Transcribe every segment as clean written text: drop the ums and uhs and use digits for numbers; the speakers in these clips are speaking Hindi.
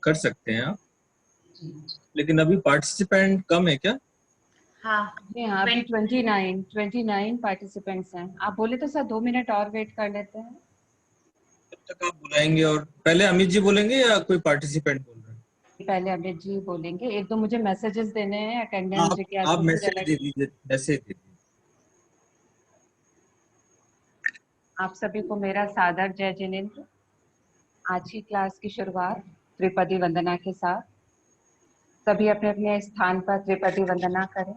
कर सकते हैं आप, लेकिन अभी पार्टिसिपेंट कम है क्या? हाँ अभी 29 पार्टिसिपेंट्स हैं। आप बोले तो सर 2 मिनट और वेट कर लेते हैं। तब तक आप बुलाएंगे और पहले अमित जी बोलेंगे या कोई पार्टिसिपेंट बोल रहे हैं? पहले अमित जी बोलेंगे। एक दो मुझे मैसेजेस देने हैं अटेंडेंस के। आप मैसेज दे दीजिए, मैसेज दे दीजिए। आप सभी को मेरा सादर जय जिनेंद्र। आज की क्लास की शुरुआत त्रिपदी वंदना के साथ। सभी अपने अपने स्थान पर त्रिपदी वंदना करें।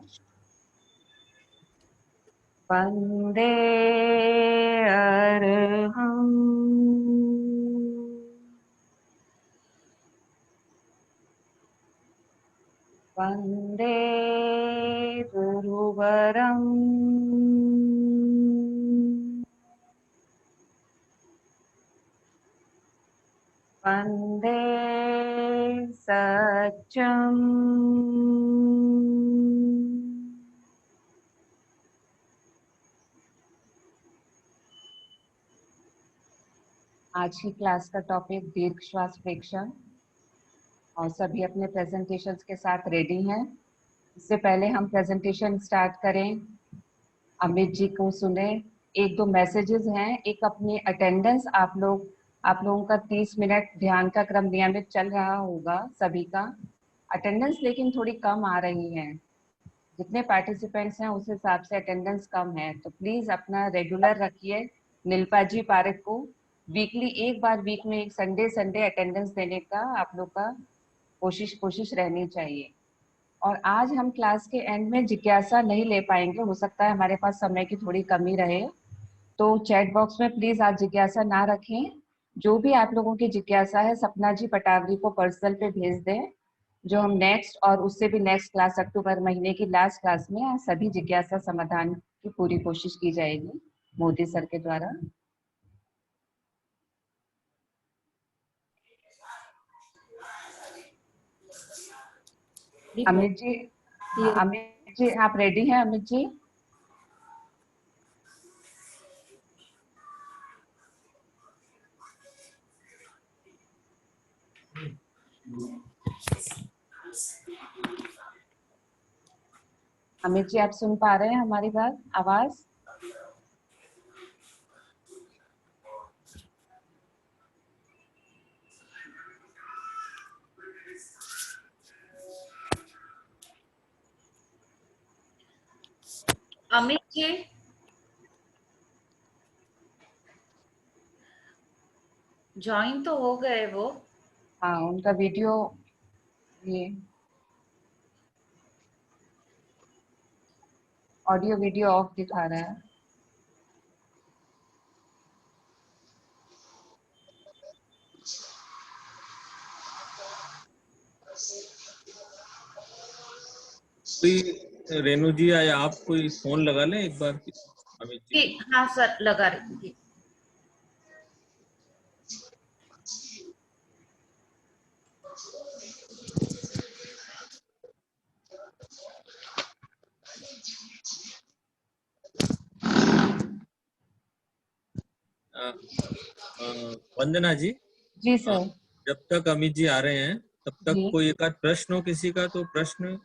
वंदे अर्हम् वंदे गुरुवरम् वंदे सत्यम् आज की क्लास का टॉपिक दीर्घ श्वास प्रेक्षण, और सभी अपने प्रेजेंटेशंस के साथ रेडी हैं। इससे पहले हम प्रेजेंटेशन स्टार्ट करें, अमित जी को सुने। एक दो मैसेजेस हैं। एक अपनी अटेंडेंस, आप लोगों का 30 मिनट ध्यान का क्रम नियमित चल रहा होगा सभी का। अटेंडेंस लेकिन थोड़ी कम आ रही है। जितने पार्टिसिपेंट्स हैं उस हिसाब से अटेंडेंस कम है, तो प्लीज अपना रेगुलर रखिए। नीलपा जी पारिक को वीकली एक बार वीक में एक संडे अटेंडेंस देने का आप लोग का कोशिश रहनी चाहिए। और आज हम क्लास के एंड में जिज्ञासा नहीं ले पाएंगे, हो सकता है हमारे पास समय की थोड़ी कमी रहे, तो चैट बॉक्स में प्लीज आप जिज्ञासा ना रखें। जो भी आप लोगों की जिज्ञासा है सपना जी पटावरी को पर्सनल पे भेज दें, जो हम नेक्स्ट और उससे भी नेक्स्ट क्लास अक्टूबर महीने की लास्ट क्लास में सभी जिज्ञासा समाधान की पूरी कोशिश की जाएगी मोदी सर के द्वारा। अमित जी आप रेडी हैं? अमित जी अमित जी आप सुन पा रहे हैं हमारी बात, आवाज? अमित जी ज्वाइन तो हो गए वो। हाँ उनका वीडियो ये ऑडियो वीडियो ऑफ दिखा रहा है। रेणु जी या आप कोई फोन लगा लें एक बार अमित जी। हाँ सर लगा रही थी। वंदना जी। जी सर। जब तक अमित जी आ रहे हैं तब तक कोई एक आध प्रश्न हो किसी का, तो प्रश्न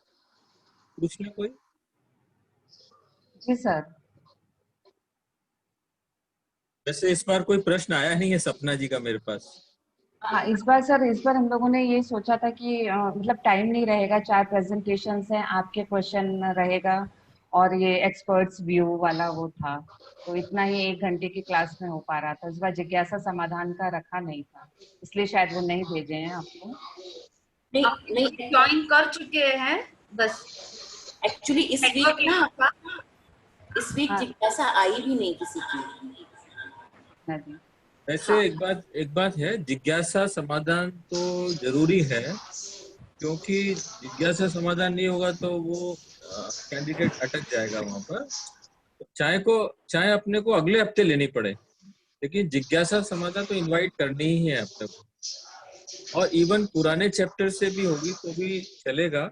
पूछ ले कोई। जी सर। वैसे इस बार कोई प्रश्न आया नहीं है सपना जी का मेरे पास। हाँ इस बार हम लोगों ने ये सोचा था कि मतलब टाइम नहीं रहेगा, 4 प्रेजेंटेशंस हैं, आपके क्वेश्चन रहेगा और ये एक्सपर्ट्स व्यू वाला वो था, तो इतना ही 1 घंटे की क्लास में हो पा रहा था। इस बार जिज्ञासा समाधान का रखा नहीं था, इसलिए शायद वो नहीं भेजे हैं आपको। नहीं ज्वाइन कर चुके हैं बस। एक्चुअली इस वीक जिज्ञासा आई भी नहीं किसी की। वैसे एक बात है, जिज्ञासा समाधान तो जरूरी है, क्योंकि जिज्ञासा समाधान नहीं होगा तो वो कैंडिडेट अटक जाएगा वहां पर। चाहे अपने को अगले हफ्ते लेनी पड़े, लेकिन जिज्ञासा समाधान तो इनवाइट करनी ही है अपने को। और इवन पुराने चैप्टर से भी होगी तो भी चलेगा।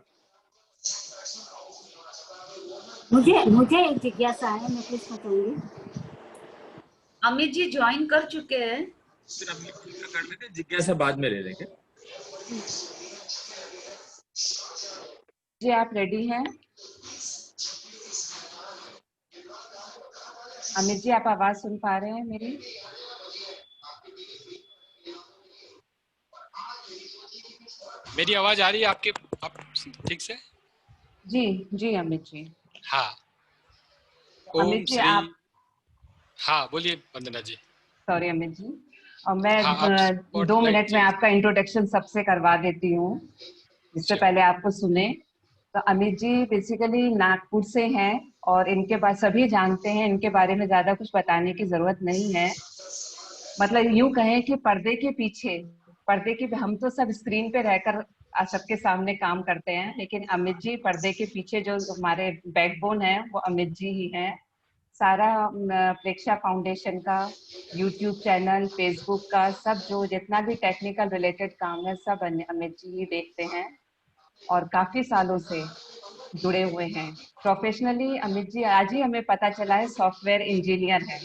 मुझे एक जिज्ञासा है, मैं पूछना चाहूंगी। अमित जी ज्वाइन कर चुके हैं। फिर अमित जी का कर लेते, जिज्ञासा बाद में ले लेंगे। जी आप रेडी हैं? अमित जी आप आवाज सुन पा रहे हैं मेरी? मेरी आवाज आ रही है आपके, आप ठीक से? जी जी अमित जी। हाँ। अमित ओम जी श्री। आप, हाँ बोलिए वंदना जी। सॉरी अमित जी, और मैं हाँ आप स्पॉट 2 लाइट मिनट में चेंज। आपका इंट्रोडक्शन सबसे करवा देती हूँ, इससे श्योर। पहले आपको सुने। तो अमित जी बेसिकली नागपुर से हैं और इनके पास सभी जानते हैं, इनके बारे में ज्यादा कुछ बताने की जरूरत नहीं है। मतलब यूं कहें कि पर्दे के हम तो सब स्क्रीन पे रहकर सबके सामने काम करते हैं, लेकिन अमित जी पर्दे के पीछे जो हमारे बैकबोन है वो अमित जी ही हैं। सारा प्रेक्षा फाउंडेशन का यूट्यूब चैनल, फेसबुक का, सब जो जितना भी टेक्निकल रिलेटेड काम है सब अमित जी ही देखते हैं और काफी सालों से जुड़े हुए हैं। प्रोफेशनली अमित जी आज ही हमें पता चला है सॉफ्टवेयर इंजीनियर है।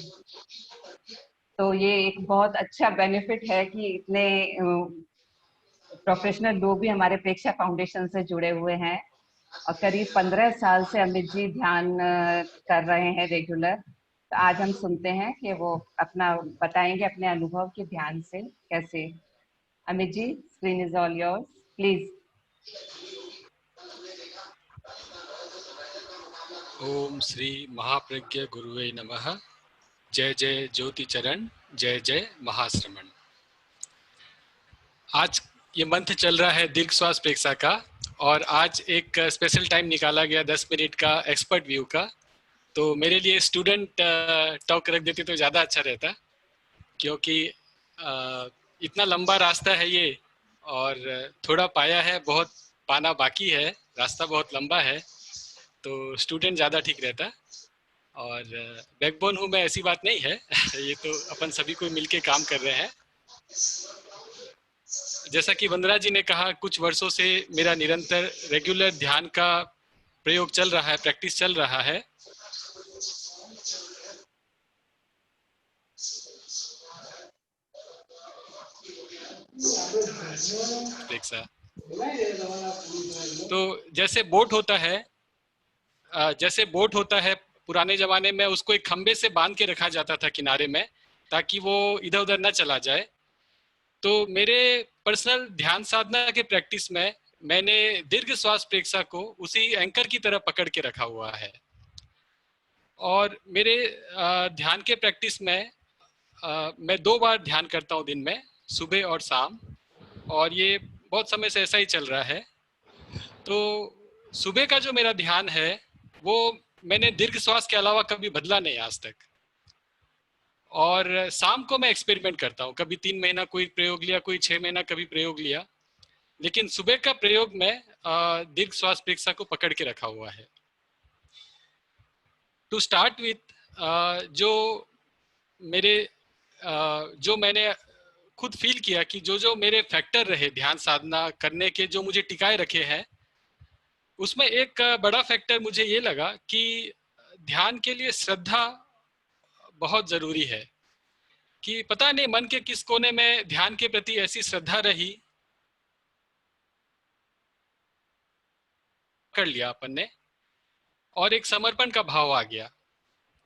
तो ये एक बहुत अच्छा बेनिफिट है कि इतने प्रोफेशनल लोग भी हमारे प्रेक्षा फाउंडेशन से जुड़े हुए हैं और करीब 15 साल से अमित जी ध्यान कर रहे हैं रेगुलर। तो आज हम सुनते हैं कि वो अपना बताएंगे अपने अनुभव के ध्यान से कैसे। Amit ji screen is all yours please. Om Shri Mahapragya गुरुवे नमः। जय जय ज्योति चरण, जय जय महाश्रमण। आज ये मंथ चल रहा है दीर्घ श्वास प्रेक्षा का, और आज एक स्पेशल टाइम निकाला गया 10 मिनट का एक्सपर्ट व्यू का। तो मेरे लिए स्टूडेंट टॉक रख देते तो ज़्यादा अच्छा रहता, क्योंकि इतना लंबा रास्ता है ये, और थोड़ा पाया है, बहुत पाना बाकी है, रास्ता बहुत लंबा है, तो स्टूडेंट ज़्यादा ठीक रहता। और बैकबोन हूँ मैं ऐसी बात नहीं है ये तो अपन सभी को मिलके काम कर रहे हैं। जैसा कि वंदना जी ने कहा, कुछ वर्षों से मेरा निरंतर रेगुलर ध्यान का प्रयोग चल रहा है, प्रैक्टिस चल रहा है। तो जैसे बोट होता है, पुराने जमाने में उसको एक खंबे से बांध के रखा जाता था किनारे में, ताकि वो इधर उधर न चला जाए। तो मेरे पर्सनल ध्यान साधना के प्रैक्टिस में मैंने दीर्घ श्वास प्रेक्षा को उसी एंकर की तरह पकड़ के रखा हुआ है। और मेरे ध्यान के प्रैक्टिस में मैं 2 बार ध्यान करता हूँ दिन में, सुबह और शाम, और ये बहुत समय से ऐसा ही चल रहा है। तो सुबह का जो मेरा ध्यान है वो मैंने दीर्घ श्वास के अलावा कभी बदला नहीं आज तक। और शाम को मैं एक्सपेरिमेंट करता हूँ, कभी 3 महीना कोई प्रयोग लिया, कोई 6 महीना कभी प्रयोग लिया, लेकिन सुबह का प्रयोग में दीर्घ श्वास प्रेक्षा को पकड़ के रखा हुआ है। टू स्टार्ट विथ जो मैंने खुद फील किया कि जो मेरे फैक्टर रहे ध्यान साधना करने के, जो मुझे टिकाए रखे हैं, उसमें एक बड़ा फैक्टर मुझे ये लगा कि ध्यान के लिए श्रद्धा बहुत जरूरी है। कि पता नहीं मन के किस कोने में ध्यान के प्रति ऐसी श्रद्धा रही, कर लिया अपन ने, और एक समर्पण का भाव आ गया।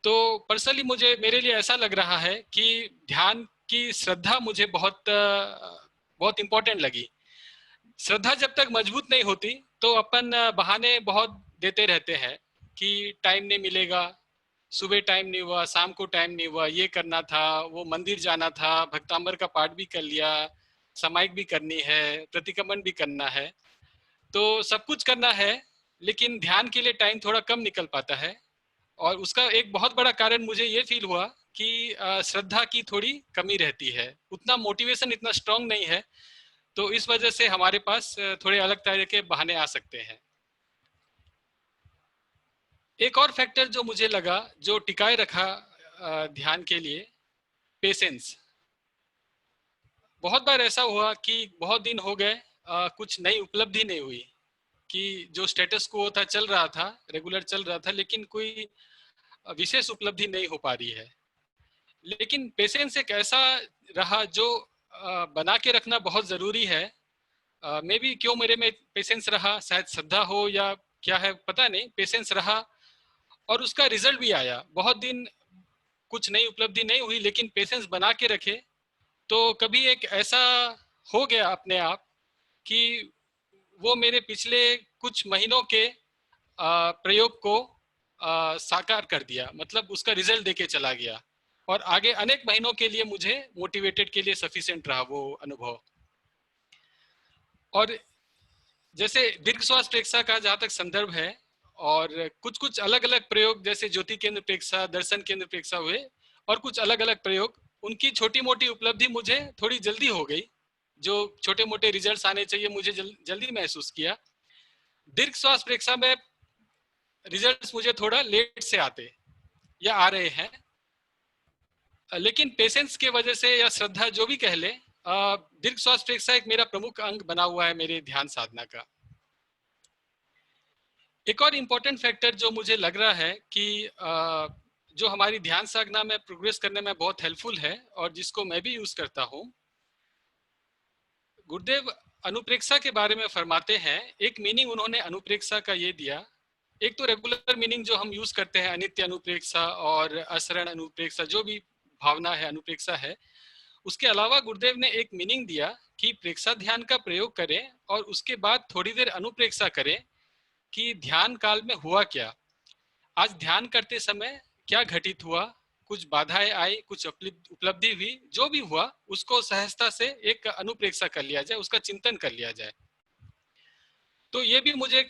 तो पर्सनली मेरे लिए ऐसा लग रहा है कि ध्यान की श्रद्धा मुझे बहुत इंपॉर्टेंट लगी। श्रद्धा जब तक मजबूत नहीं होती तो अपन बहाने बहुत देते रहते हैं कि टाइम नहीं मिलेगा, सुबह टाइम नहीं हुआ, शाम को टाइम नहीं हुआ, ये करना था, वो मंदिर जाना था, भक्तांबर का पाठ भी कर लिया, समायिक भी करनी है, प्रतिक्रमण भी करना है, तो सब कुछ करना है, लेकिन ध्यान के लिए टाइम थोड़ा कम निकल पाता है। और उसका एक बहुत बड़ा कारण मुझे ये फील हुआ कि श्रद्धा की थोड़ी कमी रहती है, उतना मोटिवेशन इतना स्ट्रांग नहीं है। तो इस वजह से हमारे पास थोड़े अलग तरह के बहाने आ सकते हैं। एक और फैक्टर जो मुझे लगा, जो टिकाए रखा ध्यान के लिए, पेशेंस। बहुत बार ऐसा हुआ कि बहुत दिन हो गए, कुछ नई उपलब्धि नहीं हुई, कि जो स्टेटस को था चल रहा था, रेगुलर चल रहा था, लेकिन कोई विशेष उपलब्धि नहीं हो पा रही है। लेकिन पेशेंस एक ऐसा रहा जो बना के रखना बहुत जरूरी है। मे बी क्यों मेरे में पेशेंस रहा, शायद श्रद्धा हो या क्या है पता नहीं, पेशेंस रहा और उसका रिजल्ट भी आया। बहुत दिन कुछ नई उपलब्धि नहीं हुई, लेकिन पेशेंस बना के रखे तो कभी एक ऐसा हो गया अपने आप कि वो मेरे पिछले कुछ महीनों के प्रयोग को साकार कर दिया, मतलब उसका रिजल्ट देके चला गया और आगे अनेक महीनों के लिए मुझे मोटिवेटेड के लिए सफिशिएंट रहा वो अनुभव। और जैसे दीर्घ श्वास प्रेक्षा का जहाँ तक संदर्भ है और कुछ कुछ अलग अलग प्रयोग जैसे ज्योति केंद्र प्रेक्षा, दर्शन केंद्र प्रेक्षा हुए और कुछ अलग अलग प्रयोग, उनकी छोटी मोटी उपलब्धि मुझे थोड़ी जल्दी हो गई। जो छोटे मोटे रिजल्ट्स आने चाहिए मुझे जल्दी महसूस किया। दीर्घ श्वास प्रेक्षा में रिजल्ट्स मुझे थोड़ा लेट से आते या आ रहे हैं, लेकिन पेशेंस के वजह से या श्रद्धा जो भी कह ले, दीर्घ श्वास प्रेक्षा एक मेरा प्रमुख अंग बना हुआ है मेरे ध्यान साधना का। एक और इम्पोर्टेंट फैक्टर जो मुझे लग रहा है कि जो हमारी ध्यान साधना में प्रोग्रेस करने में बहुत हेल्पफुल है और जिसको मैं भी यूज करता हूँ, गुरुदेव अनुप्रेक्षा के बारे में फरमाते हैं। एक मीनिंग उन्होंने अनुप्रेक्षा का ये दिया, एक तो रेगुलर मीनिंग जो हम यूज करते हैं अनित्य अनुप्रेक्षा और असरण अनुप्रेक्षा, जो भी भावना है अनुप्रेक्षा है, उसके अलावा गुरुदेव ने एक मीनिंग दिया कि प्रेक्षा ध्यान का प्रयोग करें और उसके बाद थोड़ी देर अनुप्रेक्षा करें कि ध्यान काल में हुआ क्या, आज ध्यान करते समय क्या घटित हुआ, कुछ बाधाएं आई, कुछ उपलब्धि हुई, जो भी हुआ उसको सहजता से एक अनुप्रेक्षा कर लिया जाए, उसका चिंतन कर लिया जाए। तो ये भी मुझे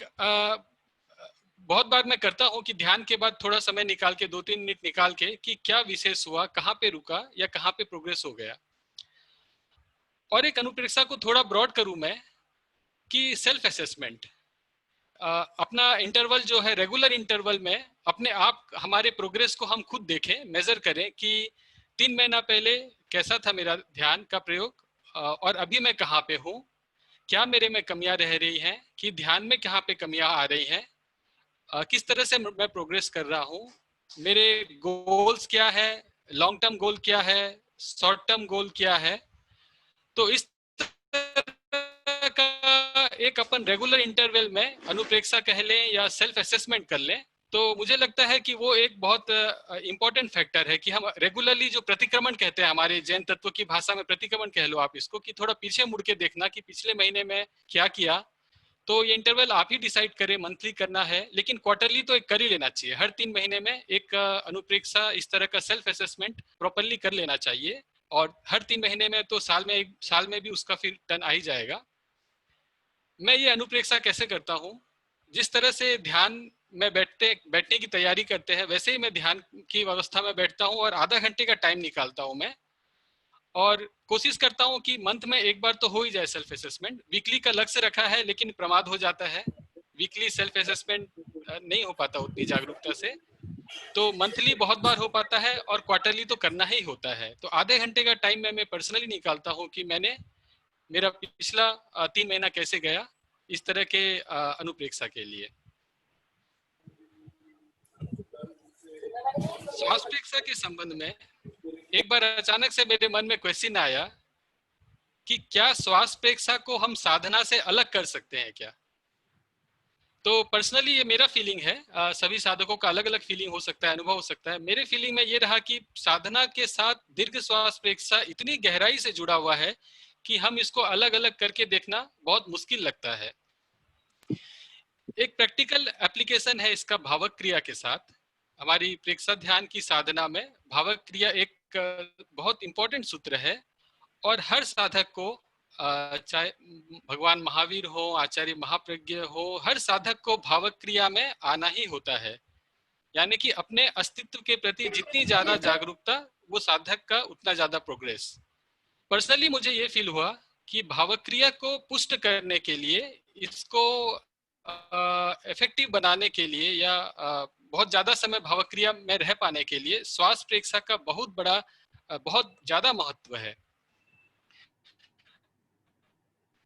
बहुत बार मैं करता हूँ कि ध्यान के बाद थोड़ा समय निकाल के 2-3 मिनट निकाल के कि क्या विशेष हुआ, कहाँ पे रुका या कहाँ पे प्रोग्रेस हो गया। और एक अनुप्रेक्षा को थोड़ा ब्रॉड करूं मैं कि सेल्फ असेसमेंट, अपना इंटरवल जो है रेगुलर इंटरवल में अपने आप हमारे प्रोग्रेस को हम खुद देखें, मेजर करें कि 3 महीना पहले कैसा था मेरा ध्यान का प्रयोग और अभी मैं कहाँ पे हूँ, क्या मेरे में कमियां रह रही हैं कि ध्यान में कहाँ पे कमियां आ रही हैं, किस तरह से मैं प्रोग्रेस कर रहा हूँ, मेरे गोल्स क्या है, लॉन्ग टर्म गोल क्या है, शॉर्ट टर्म गोल क्या है। तो इस तरह का एक अपन रेगुलर इंटरवल में अनुप्रेक्षा कह लें या सेल्फ असेसमेंट कर लें, तो मुझे लगता है कि वो एक बहुत इंपॉर्टेंट फैक्टर है कि हम रेगुलरली जो प्रतिक्रमण कहते हैं, हमारे जैन तत्व की भाषा में प्रतिक्रमण कह लो आप इसको, कि थोड़ा पीछे मुड़ के देखना कि पिछले महीने में क्या किया। तो ये इंटरवल आप ही डिसाइड करें, मंथली करना है लेकिन क्वार्टरली तो एक कर ही लेना चाहिए। हर 3 महीने में एक अनुप्रेक्षा इस तरह का सेल्फ असेसमेंट प्रॉपरली कर लेना चाहिए और हर 3 महीने में तो साल में भी उसका फिर टर्न आ ही जाएगा। मैं ये अनुप्रेक्षा कैसे करता हूँ, जिस तरह से ध्यान में बैठने की तैयारी करते हैं वैसे ही मैं ध्यान की व्यवस्था में बैठता हूँ और आधा घंटे का टाइम निकालता हूँ मैं, और कोशिश करता हूँ कि मंथ में एक बार तो हो ही जाए सेल्फ असेसमेंट। वीकली का लक्ष्य रखा है लेकिन प्रमाद हो जाता है, वीकली सेल्फ असेसमेंट नहीं हो पाता उतनी जागरूकता से, तो मंथली बहुत बार हो पाता है और क्वार्टरली तो करना ही होता है। तो आधे घंटे का टाइम मैं पर्सनली निकालता हूँ कि मैंने मेरा पिछला 3 महीना कैसे गया इस तरह के अनुप्रेक्षा के लिए। श्वास प्रेक्षा के संबंध में एक बार अचानक से मेरे मन में क्वेश्चन आया कि क्या श्वास प्रेक्षा को हम साधना से अलग कर सकते हैं क्या। तो पर्सनली ये मेरा फीलिंग है, सभी साधकों का अलग अलग फीलिंग हो सकता है, अनुभव हो सकता है। मेरे फीलिंग में ये रहा कि साधना के साथ दीर्घ श्वास प्रेक्षा इतनी गहराई से जुड़ा हुआ है कि हम इसको अलग अलग करके देखना बहुत मुश्किल लगता है। एक प्रैक्टिकल एप्लीकेशन है इसका भावक क्रिया के साथ। हमारी प्रेक्षा ध्यान की साधना में भावक क्रिया एक बहुत इंपॉर्टेंट सूत्र है और हर साधक को, चाहे भगवान महावीर हो, आचार्य महाप्रज्ञ हो, हर साधक को भावक क्रिया में आना ही होता है। यानी कि अपने अस्तित्व के प्रति जितनी ज्यादा जागरूकता वो साधक का उतना ज्यादा प्रोग्रेस। पर्सनली मुझे ये फील हुआ कि भावक क्रिया को पुष्ट करने के लिए, इसको इफेक्टिव बनाने के लिए या बहुत ज्यादा समय भावक क्रिया में रह पाने के लिए श्वास प्रेक्षा का बहुत ज्यादा महत्व है।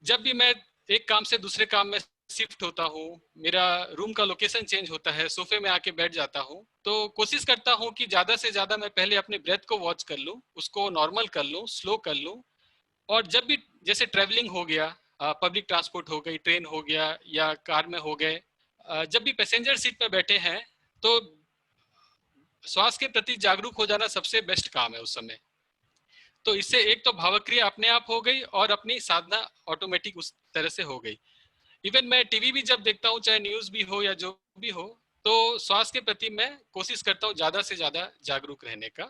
जब भी मैं एक काम से दूसरे काम में शिफ्ट होता हूँ, मेरा रूम का लोकेशन चेंज होता है, सोफे में आके बैठ जाता हूँ, तो कोशिश करता हूँ कि ज्यादा से ज्यादा मैं पहले अपने ब्रेथ को वॉच कर लूँ, उसको नॉर्मल कर लूँ, स्लो कर लूँ। और जब भी जैसे ट्रैवलिंग हो गया, पब्लिक ट्रांसपोर्ट हो गई, ट्रेन हो गया या कार में हो गए, जब भी पैसेंजर सीट में बैठे हैं तो श्वास के प्रति जागरूक हो जाना सबसे बेस्ट काम है उस समय। तो इससे एक तो भावक्रिया अपने आप हो गई और अपनी साधना ऑटोमेटिक उस तरह से हो गई। इवन मैं टीवी भी जब देखता हूँ, चाहे न्यूज भी हो या जो भी हो, तो श्वास के प्रति मैं कोशिश करता हूँ ज्यादा से ज्यादा जागरूक रहने का।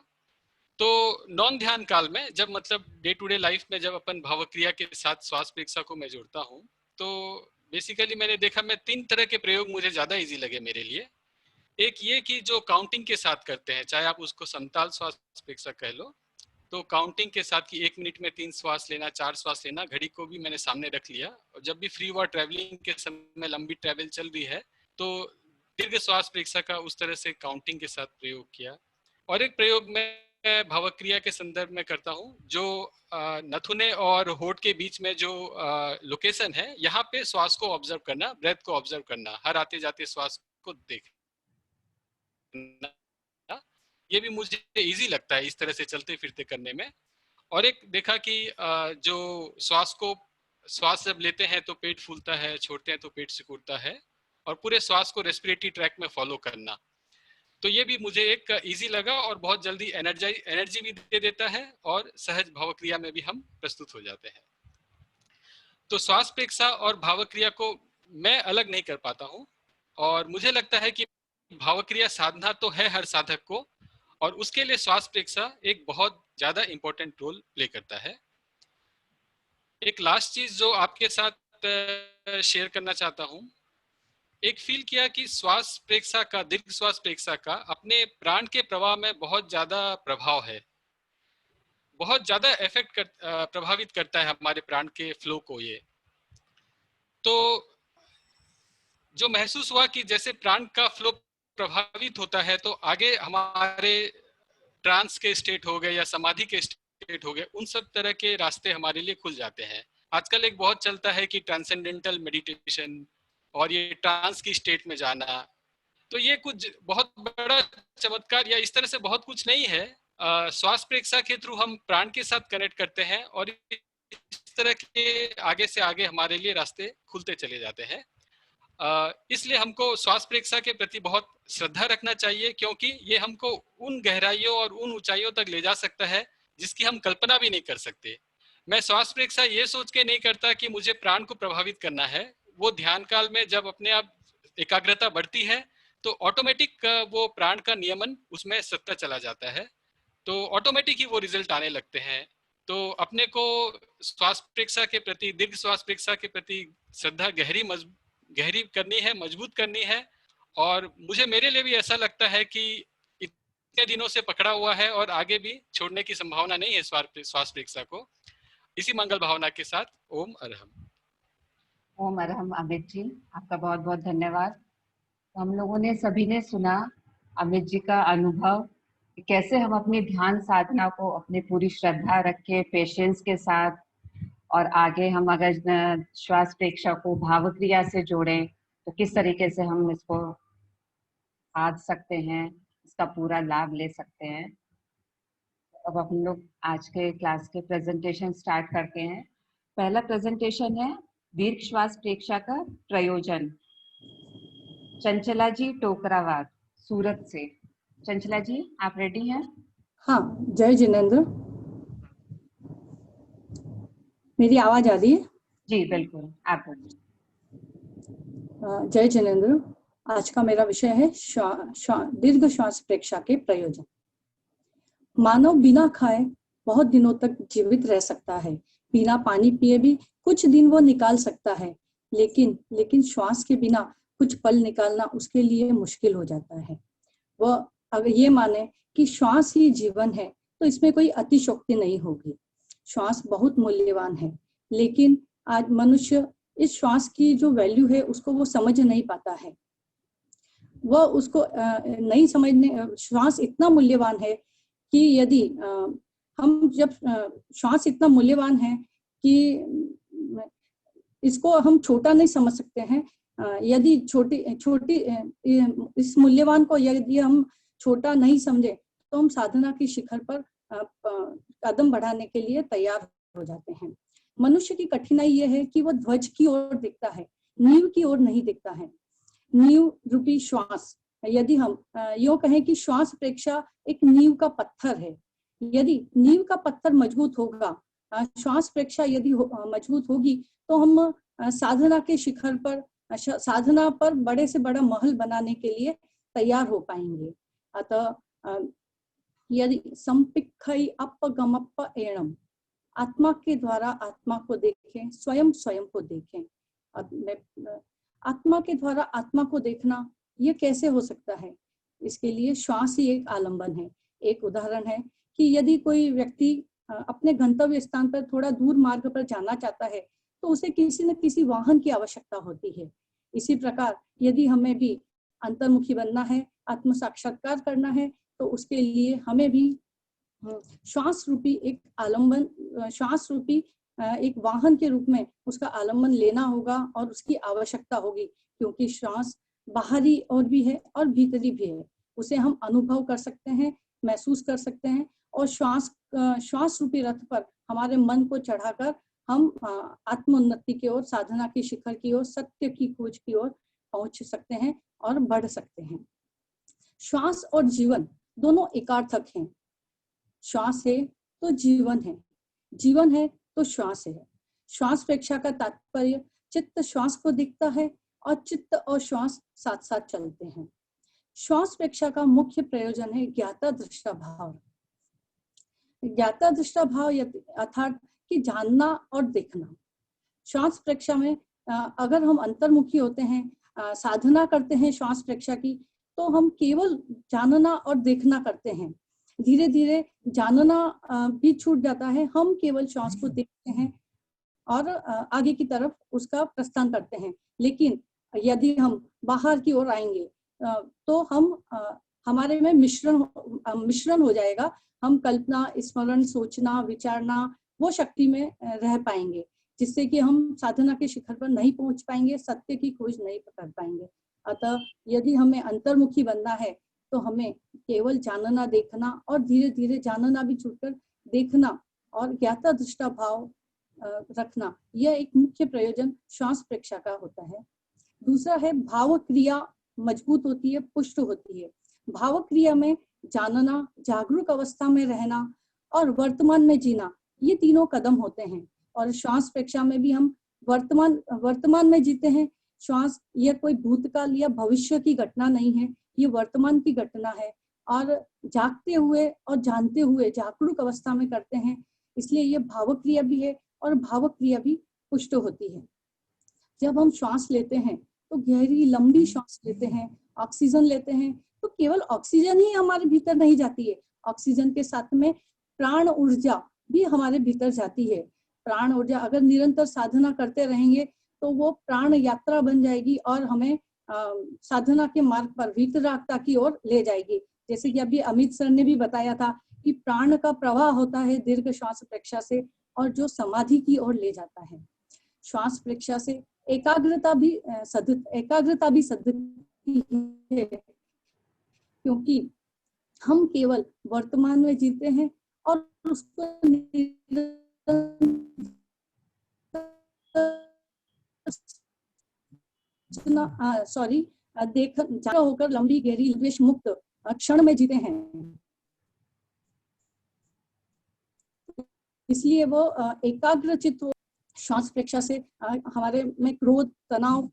तो नॉन ध्यान काल में जब मतलब डे टू डे लाइफ में जब अपन भावक्रिया के साथ श्वास प्रेक्षा को मैं जोड़ता हूँ, तो बेसिकली मैंने देखा मैं 3 तरह के प्रयोग मुझे ज्यादा इजी लगे मेरे लिए। एक ये कि जो काउंटिंग के साथ करते हैं, चाहे आप उसको समताल श्वास प्रेक्षा कह लो, तो काउंटिंग के साथ कि 1 मिनट में 3 श्वास लेना, 4 श्वास लेना, घड़ी को भी मैंने सामने रख लिया। और जब भी फ्री हुआ ट्रैवलिंग के समय, लंबी ट्रैवल चल रही है, तो दीर्घ श्वास प्रेक्षा का उस तरह से काउंटिंग के साथ प्रयोग किया। और एक प्रयोग मैं भावक्रिया के संदर्भ में करता हूँ, जो नथुने और होठ के बीच में जो लोकेशन है, यहाँ पे श्वास को ऑब्जर्व करना, ब्रेथ को ऑब्जर्व करना, हर आते जाते श्वास को देखना। ये भी मुझे इजी लगता है इस तरह से चलते फिरते करने में। और एक देखा कि जो श्वास जब लेते हैं तो पेट फूलता है, छोड़ते हैं तो पेट सिकुड़ता है, और पूरे श्वास को रेस्पिरेटरी ट्रैक में फॉलो करना। तो ये भी मुझे एक इजी लगा और बहुत जल्दी एनर्जी भी दे देता है और सहज भावक्रिया में भी हम प्रस्तुत हो जाते हैं। तो श्वास प्रेक्षा और भावक्रिया को मैं अलग नहीं कर पाता हूँ, और मुझे लगता है कि भावक्रिया साधना तो है हर साधक को, और उसके लिए श्वास प्रेक्षा एक बहुत ज्यादा इंपॉर्टेंट रोल प्ले करता है। एक लास्ट चीज जो आपके साथ शेयर करना चाहता हूँ, एक फील किया कि श्वास प्रेक्षा का, दीर्घ श्वास प्रेक्षा का अपने प्राण के प्रवाह में बहुत ज्यादा प्रभाव है, बहुत ज्यादा प्रभावित करता है हमारे प्राण के फ्लो को। ये तो जो महसूस हुआ कि जैसे प्राण का फ्लो प्रभावित होता है, तो आगे हमारे ट्रांस के स्टेट हो गए या समाधि के स्टेट हो गए, उन सब तरह के रास्ते हमारे लिए खुल जाते हैं। आजकल एक बहुत चलता है कि ट्रांसेंडेंटल मेडिटेशन और ये ट्रांस की स्टेट में जाना, तो ये कुछ बहुत बड़ा चमत्कार या इस तरह से बहुत कुछ नहीं है। श्वास प्रेक्षा के थ्रू हम प्राण के साथ कनेक्ट करते हैं और इस तरह के आगे से आगे हमारे लिए रास्ते खुलते चले जाते हैं। इसलिए हमको श्वास प्रेक्षा के प्रति बहुत श्रद्धा रखना चाहिए, क्योंकि ये हमको उन गहराइयों और उन ऊंचाइयों तक ले जा सकता है जिसकी हम कल्पना भी नहीं कर सकते। मैं श्वास प्रेक्षा ये सोच के नहीं करता कि मुझे प्राण को प्रभावित करना है। वो ध्यान काल में जब अपने आप एकाग्रता बढ़ती है तो ऑटोमेटिक वो प्राण का नियमन उसमें सत्ता चला जाता है, तो ऑटोमेटिक ही वो रिजल्ट आने लगते हैं। तो अपने को श्वास प्रेक्षा के प्रति, दीर्घ श्वास प्रेक्षा के प्रति श्रद्धा गहरी करनी है, मजबूत करनी है। और मेरे लिए भी ऐसा लगता है कि इतने दिनों से पकड़ा हुआ है और आगे भी छोड़ने की संभावना नहीं है श्वास प्रेक्षा को। इसी मंगल भावना के साथ ओम अरहम। ओम अरहम। अमित जी, आपका बहुत बहुत धन्यवाद। हम लोगों ने सभी ने सुना अमित जी का अनुभव, कैसे हम अपनी ध्यान साधना को अपनी पूरी श्रद्धा रख के, पेशेंस के साथ, और आगे हम अगर श्वास प्रेक्षा को भावक्रिया से जोड़ें तो किस तरीके से हम इसको साध सकते हैं, इसका पूरा लाभ ले सकते हैं। अब हम लोग आज के क्लास के प्रेजेंटेशन स्टार्ट करते हैं। पहला प्रेजेंटेशन है दीर्घ श्वास प्रेक्षा का प्रयोजन। चंचला जी टोकरावाद, सूरत से। चंचला जी, आप रेडी हैं? हाँ, जय जिनेंद्र। मेरी आवाज आ रही है? जी बिल्कुल, आप बोलिए। जय जिनेंद्र। आज का मेरा विषय है दीर्घ श्वास प्रेक्षा के प्रयोजन। मानव बिना खाए बहुत दिनों तक जीवित रह सकता है, बिना पानी पिए भी कुछ दिन वो निकाल सकता है, लेकिन श्वास के बिना कुछ पल निकालना उसके लिए मुश्किल हो जाता है। वह अगर ये माने कि श्वास ही जीवन है तो इसमें कोई अतिशयोक्ति नहीं होगी। श्वास बहुत मूल्यवान है, लेकिन आज मनुष्य इस श्वास की जो वैल्यू है उसको वो समझ नहीं पाता है। वह उसको नहीं समझने, श्वास इतना मूल्यवान है कि यदि हम जब श्वास इतना मूल्यवान है कि इसको हम छोटा नहीं समझ सकते हैं। यदि छोटी इस मूल्यवान को यदि हम छोटा नहीं समझे तो हम साधना की शिखर पर कदम बढ़ाने के लिए तैयार हो जाते हैं। मनुष्य की कठिनाई यह है कि वो ध्वज की ओर देखता है, नींव की ओर नहीं देखता है। नींव रूपी श्वास, यदि हम यूं कहें कि श्वास प्रेक्षा एक नींव का पत्थर है। यदि नींव का पत्थर मजबूत होगा, श्वास प्रेक्षा यदि मजबूत होगी, तो हम साधना के शिखर पर, साधना पर बड़े से बड़ा महल बनाने के लिए तैयार हो पाएंगे। अतः यदि संपिक्खै अपगमप्प एणम, आत्मा के द्वारा आत्मा को देखें, स्वयं स्वयं को देखें। आत्मा के द्वारा आत्मा को देखना ये कैसे हो सकता है? इसके लिए श्वास ही एक आलंबन है। एक उदाहरण है कि यदि कोई व्यक्ति अपने गंतव्य स्थान पर थोड़ा दूर मार्ग पर जाना चाहता है, तो उसे किसी न किसी वाहन की आवश्यकता होती है। इसी प्रकार यदि हमें भी अंतर्मुखी बनना है, आत्म साक्षात्कार करना है, तो उसके लिए हमें भी श्वास रूपी एक आलंबन, श्वास रूपी एक वाहन के रूप में उसका आलंबन लेना होगा और उसकी आवश्यकता होगी, क्योंकि श्वास बाहरी और भी है और भीतरी भी है। उसे हम अनुभव कर सकते हैं, महसूस कर सकते हैं, और श्वास रूपी रथ पर हमारे मन को चढ़ाकर हम आत्मोन्नति की ओर, साधना के शिखर की ओर, सत्य की खोज की ओर पहुंच सकते हैं और बढ़ सकते हैं। श्वास और जीवन दोनों एकार्थक हैं। श्वास है तो जीवन है, जीवन है तो श्वास है। श्वास प्रेक्षा का तात्पर्य चित्त श्वास को दिखता है और चित्त और श्वास साथ साथ चलते हैं। श्वास प्रेक्षा का मुख्य प्रयोजन है ज्ञाता दृष्टा भाव। ज्ञाता दृष्टा भाव अर्थात कि जानना और देखना। श्वास प्रेक्षा में अगर हम अंतर्मुखी होते हैं, साधना करते हैं श्वास प्रेक्षा की, तो हम केवल जानना और देखना करते हैं। धीरे धीरे जानना भी छूट जाता है, हम केवल श्वास को देखते हैं और आगे की तरफ उसका प्रस्थान करते हैं। लेकिन यदि हम बाहर की ओर आएंगे तो हम हमारे में मिश्रण हो जाएगा। हम कल्पना, स्मरण, सोचना, विचारना, वो शक्ति में रह पाएंगे, जिससे कि हम साधना के शिखर पर नहीं पहुंच पाएंगे, सत्य की खोज नहीं कर पाएंगे। अतः यदि हमें अंतर्मुखी बनना है तो हमें केवल जानना, देखना और धीरे धीरे जानना भी छूटकर देखना और ज्ञाता दृष्टा भाव रखना, यह एक मुख्य प्रयोजन श्वास प्रेक्षा का होता है। दूसरा है भाव क्रिया मजबूत होती है, पुष्ट होती है। भाव क्रिया में जानना, जागरूक अवस्था में रहना और वर्तमान में जीना, ये तीनों कदम होते हैं। और श्वास प्रेक्षा में भी हम वर्तमान में जीते हैं। श्वास यह कोई भूतकाल या भविष्य की घटना नहीं है, ये वर्तमान की घटना है और जागते हुए और जानते हुए जागरूक अवस्था में करते हैं। इसलिए ये भाव क्रिया भी है और भाव क्रिया भी पुष्ट होती है। जब हम श्वास लेते हैं तो गहरी लंबी श्वास लेते हैं, ऑक्सीजन लेते हैं, तो केवल ऑक्सीजन ही हमारे भीतर नहीं जाती है, ऑक्सीजन के साथ में प्राण ऊर्जा भी हमारे भीतर जाती है। प्राण ऊर्जा अगर निरंतर साधना करते रहेंगे तो वो प्राण यात्रा बन जाएगी और हमें साधना के मार्ग पर वीतरागता की ओर ले जाएगी। जैसे कि अभी अमित सर ने भी बताया था कि प्राण का प्रवाह होता है दीर्घ श्वास प्रेक्षा से और जो समाधि की ओर ले जाता है। श्वास प्रेक्षा से एकाग्रता भी सद्धती है, क्योंकि हम केवल वर्तमान में जीते हैं और उसको जागरूक होकर लंबी गहरी द्वेष मुक्त क्षण में जीते हैं। इसलिए वो एकाग्रचित हो। श्वास प्रेक्षा से हमारे में क्रोध, तनाव,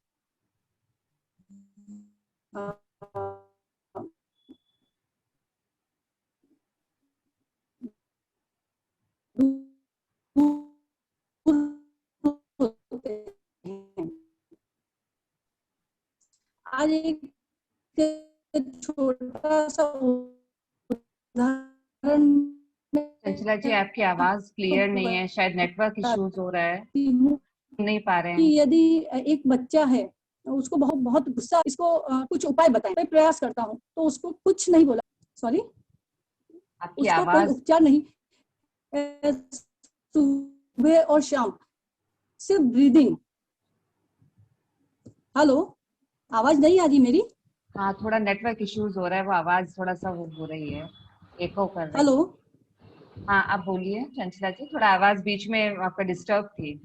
आज एक छोटा सा उदाहरण। चंचला जी, आपकी आवाज क्लियर नहीं है, शायद नेटवर्क इश्यूज हो रहा है, नहीं पा रहे हैं। कि यदि एक बच्चा है, उसको बहुत गुस्सा, इसको कुछ उपाय बताएं, मैं प्रयास करता हूँ तो उसको कुछ नहीं बोला, सॉरी, आपकी उसका आवाज कोई उपचार नहीं, सुबह और शाम सिर्फ ब्रीदिंग। हेलो, आवाज नहीं आ रही मेरी? हाँ, थोड़ा नेटवर्क इश्यूज हो रहा है, वो आवाज थोड़ा सा वो हो रही है, एको कर रही है। हेलो, हाँ, आप बोलिए चंचला जी, थोड़ा आवाज बीच में आपका डिस्टर्ब थी।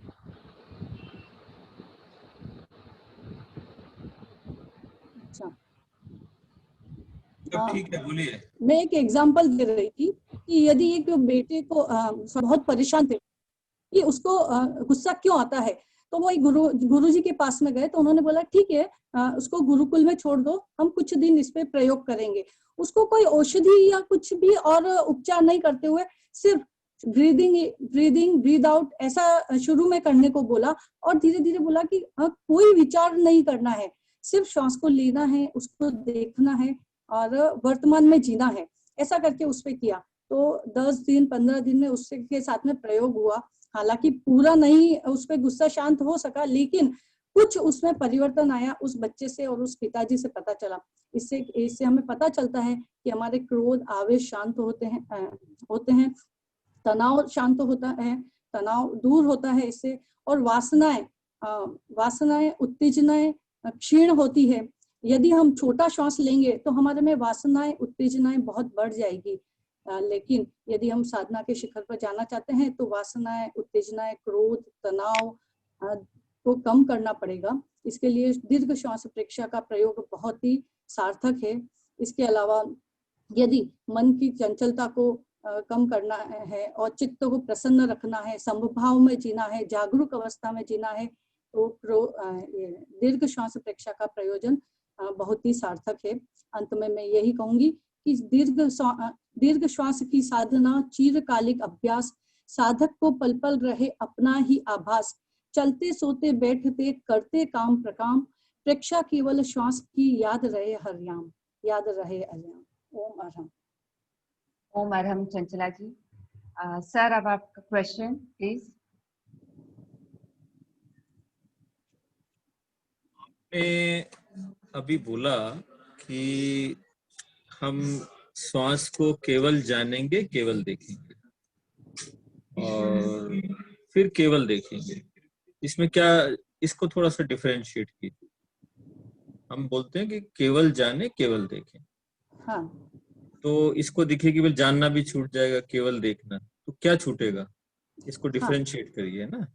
अच्छा, सब ठीक है, बोलिए। मैं एक एग्जांपल दे रही थी कि यदि एक बेटे को बहुत परेशान थे कि उसको गुस्सा क्यों आता है, तो वो एक गुरुजी के पास में गए, तो उन्होंने बोला ठीक है, उसको गुरुकुल में छोड़ दो, हम कुछ दिन इस पे प्रयोग करेंगे। उसको कोई औषधि या कुछ भी और उपचार नहीं करते हुए सिर्फ ब्रीद आउट ऐसा शुरू में करने को बोला, और धीरे धीरे बोला कि कोई विचार नहीं करना है, सिर्फ श्वास को लेना है, उसको देखना है और वर्तमान में जीना है। ऐसा करके उस पे किया, तो 10 दिन 15 दिन में उसके के साथ में प्रयोग हुआ। हालांकि पूरा नहीं उस पे गुस्सा शांत हो सका, लेकिन कुछ उसमें परिवर्तन आया उस बच्चे से और उस पिताजी से पता चला। इससे हमें पता चलता है कि हमारे क्रोध आवेश शांत होते हैं, तनाव शांत होता है, तनाव दूर होता है इससे, और वासनाएं उत्तेजनाएं क्षीण होती है। यदि हम छोटा श्वास लेंगे तो हमारे में वासनाएं उत्तेजनाएं बहुत बढ़ जाएगी, लेकिन यदि हम साधना के शिखर पर जाना चाहते हैं तो वासनाएं उत्तेजनाएं क्रोध तनाव को कम करना पड़ेगा। इसके लिए दीर्घ श्वास प्रेक्षा का प्रयोग बहुत ही सार्थक है। इसके अलावा यदि मन की चंचलता को कम करना है और चित्त को प्रसन्न रखना है, समभाव में जीना है, जागरूक अवस्था में जीना है, तो दीर्घ श्वास प्रेक्षा का प्रयोजन बहुत ही सार्थक है। अंत में मैं यही कहूंगी कि दीर्घ श्वास की साधना चिरकालिक अभ्यास, साधक को पल पल रहे अपना ही आभास, चलते सोते बैठते करते काम प्रकाम, प्रेक्षा केवल श्वास की याद रहे हरियाम, याद रहे हरियाम। ओम अरहम। ओम अरहम चंचला जी। सर, अब आपका क्वेश्चन प्लीज। अभी बोला कि हम श्वास को केवल जानेंगे, केवल देखेंगे और फिर केवल देखेंगे। इसमें क्या, इसको थोड़ा सा डिफरेंशिएट कीजिए। हम बोलते हैं कि केवल जाने केवल देखें, हाँ, तो इसको दिखे केवल जानना भी छूट जाएगा, केवल देखना तो क्या छूटेगा? इसको डिफरेंशिएट करिए ना।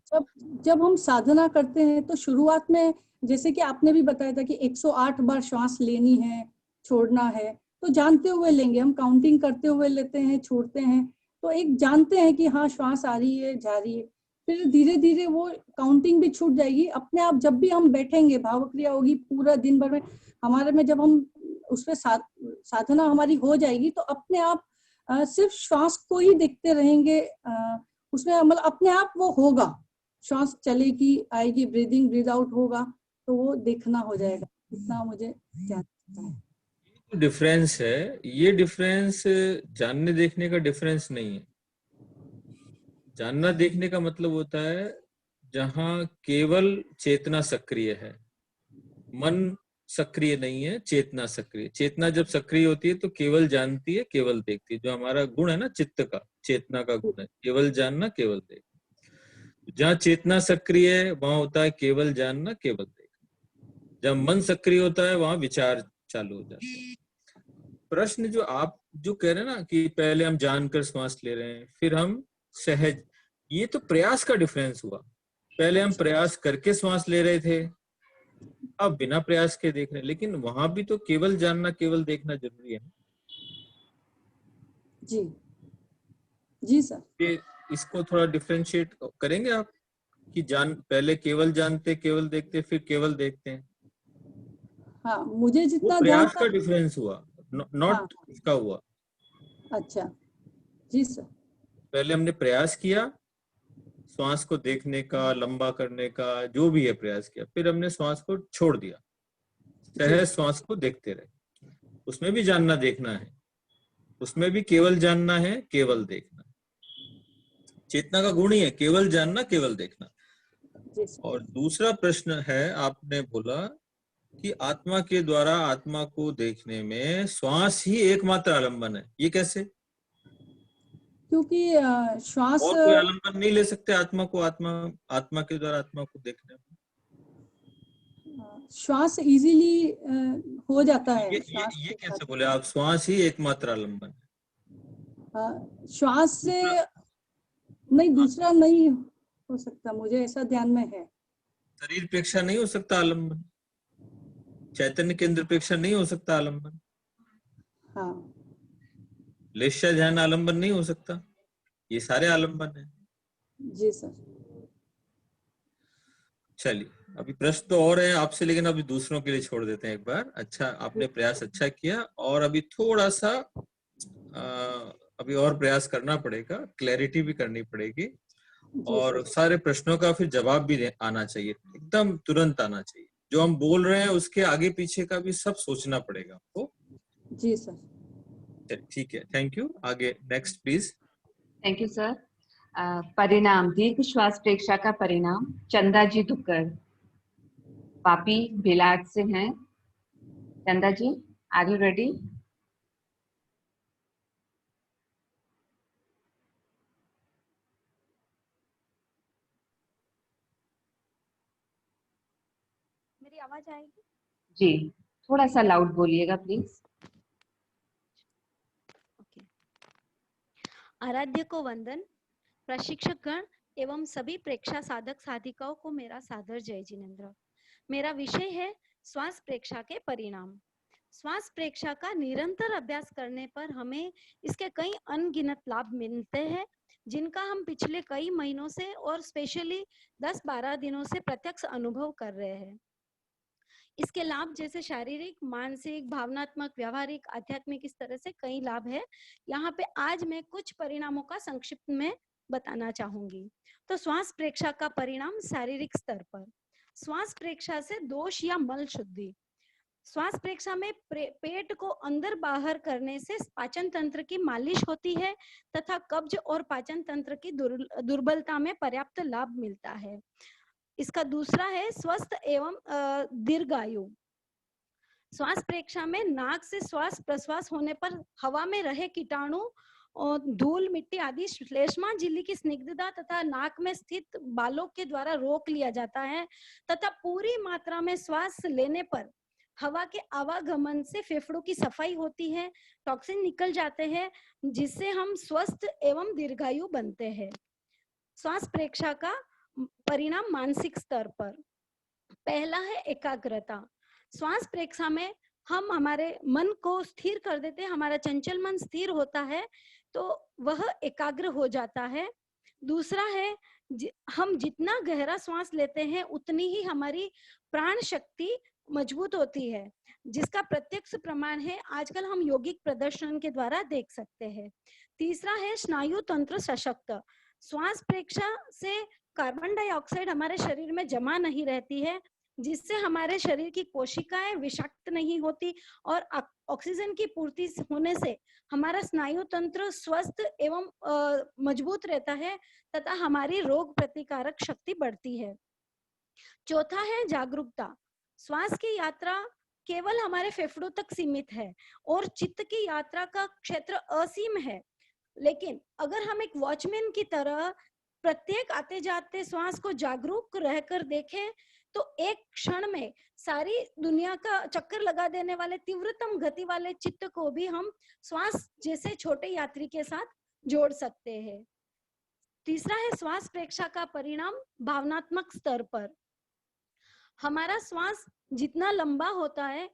जब हम साधना करते हैं तो शुरुआत में जैसे कि आपने भी बताया था कि 108 बार श्वास लेनी है, छोड़ना है, तो जानते हुए लेंगे, हम काउंटिंग करते हुए लेते हैं, छोड़ते हैं, तो एक जानते हैं कि हाँ श्वास आ रही है, जा रही है। फिर धीरे धीरे वो काउंटिंग भी छूट जाएगी अपने आप। जब भी हम बैठेंगे, भाव क्रिया होगी पूरा दिन भर में हमारे में, जब हम उस पर साधना हमारी हो जाएगी तो अपने आप सिर्फ श्वास को ही देखते रहेंगे, उसमें मतलब अपने आप वो होगा, श्वास चलेगी आएगी, ब्रीदिंग ब्रीद आउट होगा, तो वो देखना हो जाएगा। इतना मुझे ध्यान है। डिफरेंस है, ये डिफरेंस जानने देखने का डिफरेंस नहीं है। जानना देखने का मतलब होता है जहां केवल चेतना सक्रिय है, मन सक्रिय नहीं है, चेतना सक्रिय। चेतना जब सक्रिय होती है तो केवल जानती है, केवल देखती है। जो हमारा गुण है ना चित्त का, चेतना का गुण है केवल जानना, केवल देखना। जहाँ चेतना सक्रिय है वहां होता है केवल जानना, केवल देखना। जब मन सक्रिय होता है वहां विचार चालू हो जाता है। प्रश्न जो आप जो कह रहे हैं ना कि पहले हम जानकर श्वास ले रहे हैं फिर हम सहज, ये तो प्रयास का डिफरेंस हुआ। पहले हम प्रयास करके श्वास ले रहे थे, अब बिना प्रयास के देख रहे हैं, लेकिन वहां भी तो केवल जानना केवल देखना जरूरी है। जी जी सर। ये इसको थोड़ा डिफरेंशिएट करेंगे आप कि पहले केवल जानते केवल देखते फिर केवल देखते हैं। हाँ, मुझे वो जितना ध्यान प्रयास था। का डिफरेंस हुआ, नॉट हाँ, इसका हुआ। अच्छा, जी सर। पहले हमने प्रयास किया श्वास को देखने का, लंबा करने का, जो भी है प्रयास किया, फिर हमने श्वास को छोड़ दिया, सहज श्वास को देखते रहे। उसमें भी जानना देखना है, उसमें भी केवल जानना है, केवल देखना। चेतना का गुण ही है केवल जानना, केवल देखना। जी सर। और दूसरा प्रश्न है, आपने बोला कि आत्मा के द्वारा आत्मा को देखने में श्वास ही एकमात्र आलंबन है, ये कैसे? क्योंकि श्वास, और कोई आलंबन नहीं ले सकते आत्मा को, आत्मा के द्वारा आत्मा को देखने में? श्वास इजीली हो जाता है। ये श्वास ये के कैसे साथ बोले आप, श्वास ही एकमात्र आलंबन है? श्वास से नहीं, दूसरा नहीं हो सकता, मुझे ऐसा ध्यान में है। शरीर प्रेक्षा नहीं हो सकता आलम्बन, चैतन्य केंद्र प्रेक्षा नहीं हो सकता आलम्बन, हाँ लेश्या ध्यान आलम्बन नहीं हो सकता, ये सारे आलम्बन है। जी सर। चलिए, अभी प्रश्न तो और है आपसे, लेकिन अभी दूसरों के लिए छोड़ देते हैं एक बार। अच्छा, आपने प्रयास अच्छा किया, और अभी थोड़ा सा अभी और प्रयास करना पड़ेगा, क्लैरिटी भी करनी पड़ेगी, और सारे प्रश्नों का फिर जवाब भी आना चाहिए, एकदम तुरंत आना चाहिए। जो हम बोल रहे हैं उसके आगे पीछे का भी सब सोचना पड़ेगा आपको। जी सर। चलिए ठीक है, थैंक यू। आगे next please. Thank you sir. परिणाम, दीर्घ श्वास प्रेक्षा का परिणाम। चंदा जी दुक्कर, पापी भिलाट से हैं। चंदा जी, आर यू रेडी? मेरी आवाज आएगी? जी, थोड़ा सा लाउड बोलिएगा प्लीज। ओके। आराध्य को वंदन, प्रशिक्षक गण एवं सभी प्रेक्षा साधक साधिकाओं को मेरा सादर जय जिनेन्द्र। मेरा विषय है श्वास प्रेक्षा के परिणाम। श्वास प्रेक्षा का निरंतर अभ्यास करने पर हमें इसके कई अनगिनत लाभ मिलते हैं, जिनका हम पिछले कई महीनों से और स्पेशली 10-12 दिनों से प्रत्यक्ष अनुभव कर रहे हैं। इसके लाभ जैसे शारीरिक, मानसिक, भावनात्मक, व्यवहारिक, आध्यात्मिक, इस तरह से कई लाभ है। यहाँ पे आज मैं कुछ परिणामों का संक्षिप्त में बताना चाहूंगी। तो श्वास प्रेक्षा का परिणाम शारीरिक स्तर पर। श्वास प्रेक्षा से दोष या मल शुद्धि। श्वास प्रेक्षा में पेट को अंदर बाहर करने से पाचन तंत्र की मालिश होती है तथा कब्ज और पाचन तंत्र की दुर्बलता में पर्याप्त लाभ मिलता है। इसका दूसरा है स्वस्थ एवं दीर्घायु। श्वास प्रेक्षा में नाक से श्वास प्रश्वास होने पर हवा में रहे कीटाणु और धूल, मिट्टी आदि श्लेष्मा झिल्ली की स्निग्धता तथा नाक में स्थित बालों के द्वारा रोक लिया जाता है तथा पूरी मात्रा में श्वास लेने पर हवा के आवागमन से फेफड़ों की सफाई होती है, टॉक्सिन निकल जाते हैं, जिससे हम स्वस्थ एवं दीर्घायु बनते हैं। श्वास प्रेक्षा का परिणाम मानसिक स्तर पर। पहला है एकाग्रता। श्वास प्रेक्षा में हम हमारे मन को स्थिर कर देते हैं, हमारा चंचल मन स्थिर होता है तो वह एकाग्र हो जाता है। दूसरा है हम जितना गहरा श्वास लेते हैं उतनी ही हमारी प्राण शक्ति मजबूत होती है, जिसका प्रत्यक्ष प्रमाण है आजकल हम यौगिक प्रदर्शन के द्वारा देख सकते हैं। तीसरा है स्नायु तंत्र सशक्त। श्वास प्रेक्षा से कार्बन डाइऑक्साइड हमारे शरीर में जमा नहीं रहती है, जिससे हमारे शरीर की कोशिकाएं विषाक्त नहीं होती और ऑक्सीजन की पूर्ति होने से हमारा स्नायु तंत्र स्वस्थ एवं मजबूत रहता है तथा हमारी रोग प्रतिकारक शक्ति बढ़ती है। चौथा है जागरूकता। श्वास की यात्रा केवल हमारे फेफड़ों तक सीमित है और चित्त की यात्रा का क्षेत्र असीम है, लेकिन अगर हम एक वॉचमैन की तरह प्रत्येक आते जाते श्वास को जागरूक रहकर देखें तो एक क्षण में सारी दुनिया का चक्कर लगा देने वाले तीव्रतम गति वाले चित्त को भी हम श्वास जैसे छोटे यात्री के साथ जोड़ सकते हैं। तीसरा है श्वास प्रेक्षा का परिणाम भावनात्मक स्तर पर। हमारा श्वास जितना लंबा होता है,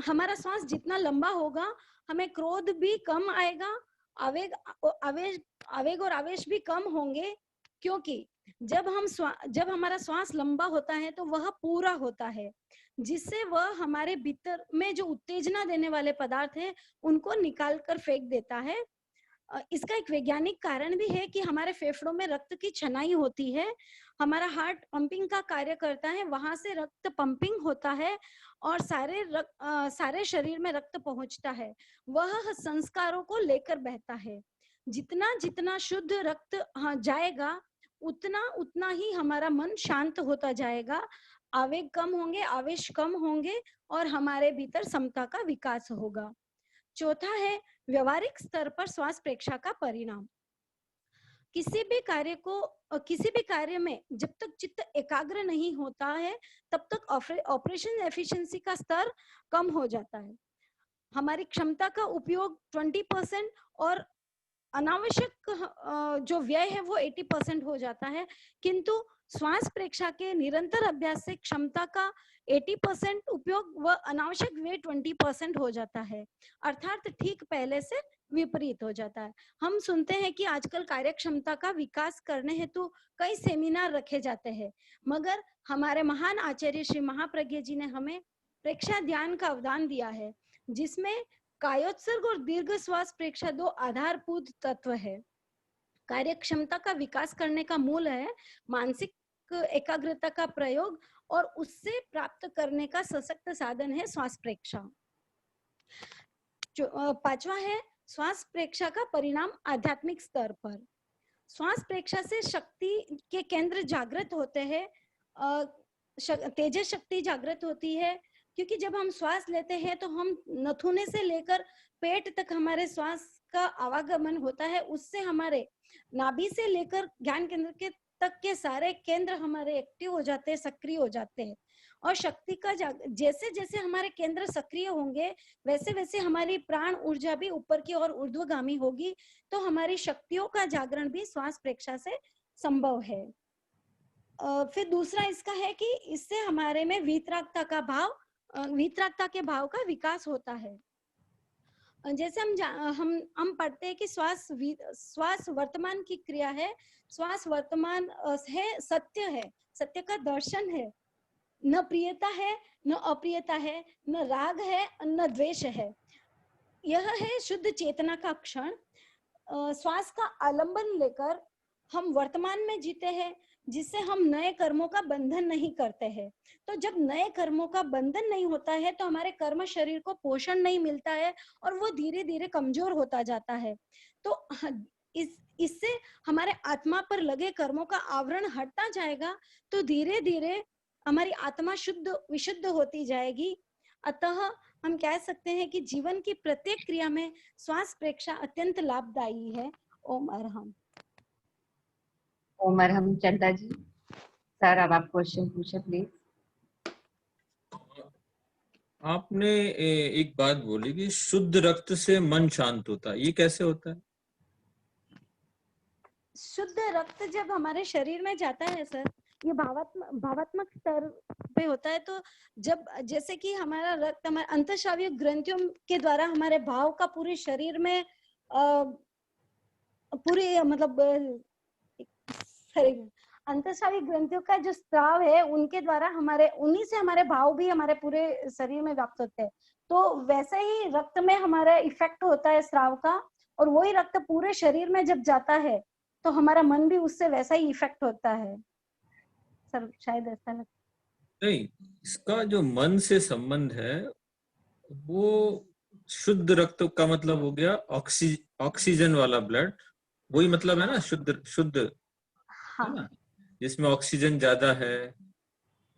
हमारा श्वास जितना लंबा होगा हमें क्रोध भी कम आएगा, आवेग और आवेश भी कम होंगे, क्योंकि जब हमारा श्वास लंबा होता है तो वह पूरा होता है, जिससे वह हमारे भीतर में जो उत्तेजना देने वाले पदार्थ है उनको निकाल कर फेंक देता है। इसका एक वैज्ञानिक कारण भी है कि हमारे फेफड़ों में रक्त की छनाई होती है, हमारा हार्ट पंपिंग का कार्य करता है, वहां से रक्त पंपिंग होता है और सारे शरीर में रक्त पहुंचता है, वह संस्कारों को लेकर बहता है। जितना जितना शुद्ध रक्त जाएगा उतना ही हमारा मन शांत होता जाएगा, आवेग कम होंगे, आवेश कम होंगे और हमारे भीतर समता का विकास होगा। चौथा है व्यवहारिक स्तर पर श्वास प्रेक्षा का परिणाम। किसी भी कार्य में जब तक चित्त एकाग्र नहीं होता है तब तक ऑपरेशन एफिशिएंसी का स्तर कम हो जाता है। हमारी क्षमता का उपयोग 20% और अनावश्यक जो व्यय है वो 80% हो जाता है, किंतु श्वास प्रेक्षा के निरंतर अभ्यास से क्षमता का 80% उपयोग व अनावश्यक व्यय 20% हो जाता है, अर्थात ठीक पहले से विपरीत हो जाता है। हम सुनते हैं कि आजकल कार्य क्षमता का विकास करने हेतु कई सेमिनार रखे जाते हैं, मगर हमारे महान आचार्य श्री महाप्रज्ञ जी ने हमें प्रेक्षा ध्यान का अवदान दिया है, जिसमें कायोत्सर्ग और दीर्घ श्वास प्रेक्षा दो आधारभूत तत्व है। कार्य क्षमता का विकास करने का मूल है मानसिक एकाग्रता का प्रयोग और उससे प्राप्त करने का सशक्त साधन है श्वास प्रेक्षा। पांचवा है श्वास प्रेक्षा का परिणाम आध्यात्मिक स्तर पर। श्वास प्रेक्षा से शक्ति के केंद्र जागृत होते हैं, तेजस शक्ति जागृत होती है, क्योंकि जब हम श्वास लेते हैं तो हम नथुने से लेकर पेट तक हमारे श्वास का आवागमन होता है, उससे हमारे नाभि से लेकर ज्ञान केंद्र के तक के सारे केंद्र हमारे एक्टिव हो जाते हैं, सक्रिय हो जाते हैं। और शक्ति का जैसे जैसे हमारे केंद्र सक्रिय होंगे वैसे वैसे हमारी प्राण ऊर्जा भी ऊपर की ओर ऊर्ध्वगामी होगी, तो हमारी शक्तियों का जागरण भी श्वास प्रेक्षा से संभव है। फिर दूसरा इसका है कि इससे हमारे में वीतरागता के भाव का विकास होता है। जैसे हम पढ़ते हैं कि श्वास वर्तमान की क्रिया है, श्वास वर्तमान है, सत्य का दर्शन है, न प्रियता है न अप्रियता है, न राग है न द्वेष है। यह है शुद्ध चेतना का क्षण। श्वास का आलंबन लेकर हम वर्तमान में जीते हैं, जिससे हम नए कर्मों का बंधन नहीं करते हैं। तो जब नए कर्मों का बंधन नहीं होता है तो हमारे कर्म शरीर को पोषण नहीं मिलता है और वो धीरे धीरे कमजोर होता जाता है। तो इससे हमारे आत्मा पर लगे कर्मों का आवरण हटता जाएगा, तो धीरे धीरे हमारी आत्मा विशुद्ध होती जाएगी। अतः हम कह सकते हैं कि जीवन की प्रत्येक क्रिया में श्वास प्रेक्षा अत्यंत लाभदायी है। ओम अरहम। ओम अरहम। चंदा जी, सर अब आप क्वेश्चन पूछे प्लीज। आपने एक बात बोली कि शुद्ध रक्त से मन शांत होता है, ये कैसे होता है? शुद्ध रक्त जब हमारे शरीर में जाता है सर, ये भावात्मक स्तर पे होता है। तो जब जैसे कि हमारा रक्त हमारे अंतःस्रावी ग्रंथियों के द्वारा हमारे भाव का पूरे शरीर में पूरे मतलब अंतःस्रावी ग्रंथियों का जो स्राव है उनके द्वारा उन्हीं से हमारे भाव भी हमारे पूरे शरीर में व्याप्त होते हैं। तो वैसे ही रक्त में हमारा इफेक्ट होता है स्राव का, और वही रक्त पूरे शरीर में जब जाता है तो हमारा मन भी उससे वैसा ही इफेक्ट होता है सर, शायद ऐसा लगता नहीं, इसका जो मन से संबंध है वो शुद्ध रक्त का मतलब हो गया ऑक्सीजन वाला ब्लड, वही मतलब है ना शुद्ध हाँ। है ना, जिसमें ऑक्सीजन ज्यादा है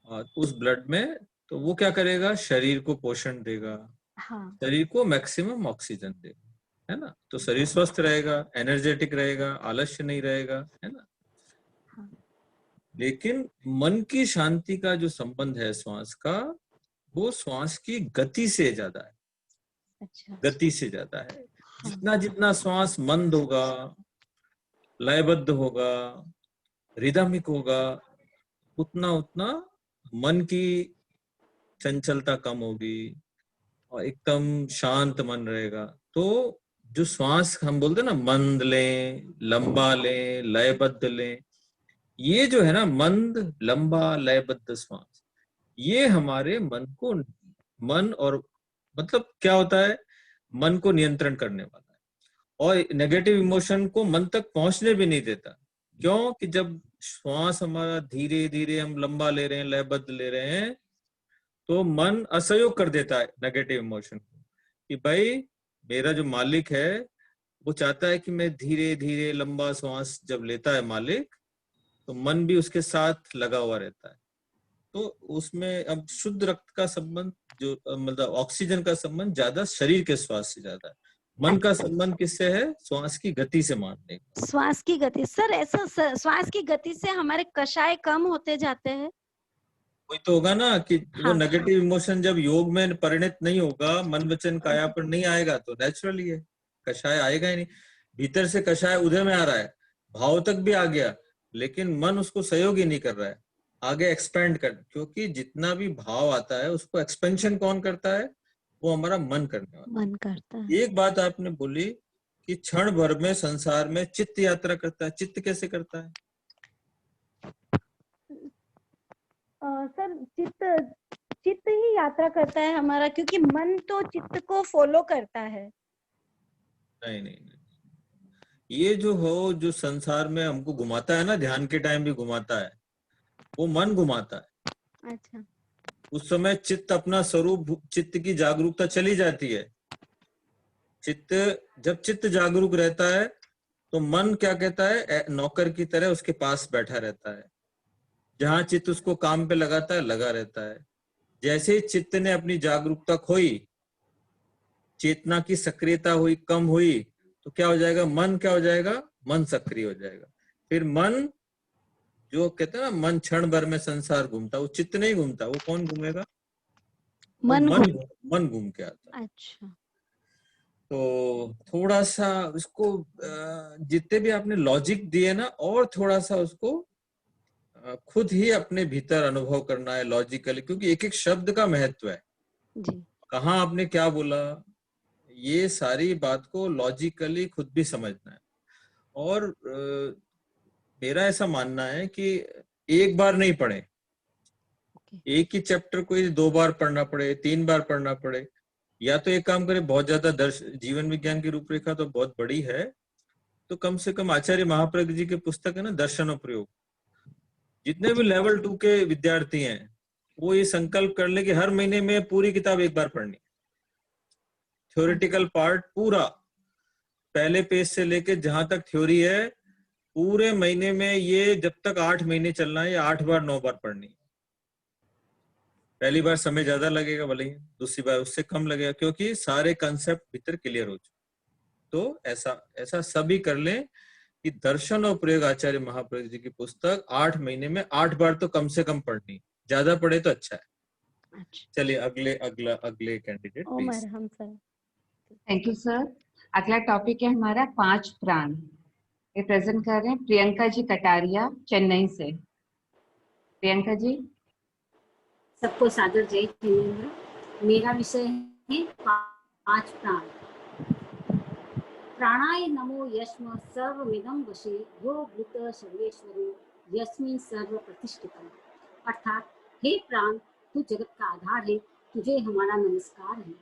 और उस ब्लड में, तो वो क्या करेगा, शरीर को पोषण देगा। हाँ। शरीर को मैक्सिमम ऑक्सीजन देगा, है ना, तो शरीर स्वस्थ रहेगा, एनर्जेटिक रहेगा, आलस्य नहीं रहेगा, है ना। हाँ। लेकिन मन की शांति का जो संबंध है श्वास का, वो श्वास की गति से ज्यादा है। अच्छा। गति से ज्यादा है। जितना जितना श्वास मंद होगा, लयबद्ध होगा, रिदमिक होगा, उतना उतना मन की चंचलता कम होगी और एकदम शांत मन रहेगा। तो जो श्वास हम बोलते हैं ना, मंद लें, लंबा लें, लयबद्ध लें, ये जो है ना मंद, लंबा, लयबद्ध श्वास, ये हमारे मन और मतलब क्या होता है, मन को नियंत्रण करने वाला है और नेगेटिव इमोशन को मन तक पहुंचने भी नहीं देता। क्यों कि जब श्वास हमारा धीरे धीरे हम लंबा ले रहे हैं, लयबद्ध ले रहे हैं, तो मन असहयोग कर देता है नेगेटिव इमोशन को कि भाई मेरा जो मालिक है वो चाहता है कि मैं धीरे धीरे लंबा श्वास जब लेता है मालिक, तो मन भी उसके साथ लगा हुआ रहता है। तो उसमें अब शुद्ध रक्त का संबंध जो मतलब ऑक्सीजन का संबंध ज्यादा शरीर के श्वास से ज्यादा है। मन का संबंध किससे है? श्वास की गति से मानने। श्वास की गति सर, ऐसा श्वास की गति से हमारे कषाय कम होते जाते हैं? वही तो होगा ना कि वो हाँ। नेगेटिव इमोशन जब योग में परिणत नहीं होगा, मन वचन काया पर नहीं आएगा, तो नेचुरली है कषाय आएगा ही नहीं। भीतर से कषाय उदय में आ रहा है, भाव तक भी आ गया, लेकिन मन उसको सहयोग ही नहीं कर रहा है आगे एक्सपेंड कर, क्योंकि जितना भी भाव आता है उसको एक्सपेंशन कौन करता है? वो हमारा मन करने वाला। मन करता है। एक बात आपने बोली कि क्षण भर में संसार में चित्त यात्रा करता है। चित्त कैसे करता है? सर चित्त ही यात्रा करता है हमारा, क्योंकि मन तो चित्त को फॉलो करता है। नहीं नहीं नहीं, ये जो हो, जो संसार में हमको घुमाता है ना, ध्यान के टाइम भी घुमाता है, वो मन घुमाता है। अच्छा। उस समय चित्त अपना स्वरूप, चित्त की जागरूकता चली जाती है। चित्त, जब चित्त जागरूक रहता है तो मन क्या कहता है? नौकर की तरह उसके पास बैठा रहता है। जहां चित्त उसको काम पे लगाता है, लगा रहता है। जैसे ही चित्त ने अपनी जागरूकता खोई, चेतना की सक्रियता हुई, कम हुई, तो क्या हो जाएगा? मन क्या हो जाएगा? मन सक्रिय हो जाएगा। फिर मन, जो कहते हैं ना मन क्षण भर में संसार घूमता, वो चित्त नहीं घूमता, वो कौन घूमेगा? वो मन घूम के आता। अच्छा। तो थोड़ा सा उसको जितने भी आपने लॉजिक दिए ना, और थोड़ा सा उसको खुद ही अपने भीतर अनुभव करना है लॉजिकली, क्योंकि एक एक शब्द का महत्व है जी। कहाँ आपने क्या बोला, ये सारी बात को लॉजिकली खुद भी समझना है। और मेरा ऐसा मानना है कि एक बार नहीं पढ़े, एक ही चैप्टर को 2 बार पढ़ना पड़े, 3 बार पढ़ना पड़े, या तो एक काम करे, बहुत ज्यादा जीवन विज्ञान की रूपरेखा तो बहुत बड़ी है, तो कम से कम आचार्य महाप्रज्ञ जी की पुस्तक है ना, दर्शन और प्रयोग, जितने भी लेवल 2 के विद्यार्थी हैं वो ये संकल्प कर ले कि हर महीने में पूरी किताब एक बार पढ़नी। थ्योरेटिकल पार्ट पूरा, पहले पेज से लेके जहां तक थ्योरी है, पूरे महीने में ये जब तक 8 महीने चलना है, ये 8 बार 9 बार पढ़नी। पहली बार समय ज्यादा लगेगा भले ही, दूसरी बार उससे कम लगेगा, क्योंकि सारे कंसेप्ट भीतर क्लियर हो चुके। तो ऐसा सभी कर लें कि दर्शन और प्रयोग आचार्य महाप्रज्ञ जी की पुस्तक 8 महीने में 8 बार तो कम से कम पढ़नी, ज्यादा पढ़े तो अच्छा है। चलिए अगले कैंडिडेट प्लीज। हम सर। Thank you sir. अगला टॉपिक है हमारा 5 प्राण। ये प्रेजेंट कर रहे हैं प्रियंका जी कटारिया, चेन्नई से। प्रियंका जी। सबको सादर जय जिनेंद्र। मेरा विषय है 5 प्राण। प्राणाय नमो यस्म सर्वमिदं वशे यो भूत सर्वेश्वरो यस्मिन् सर्व प्रतिष्ठितम्। अर्थात हे प्राण, तू जगत का आधार है, तुझे हमारा नमस्कार है।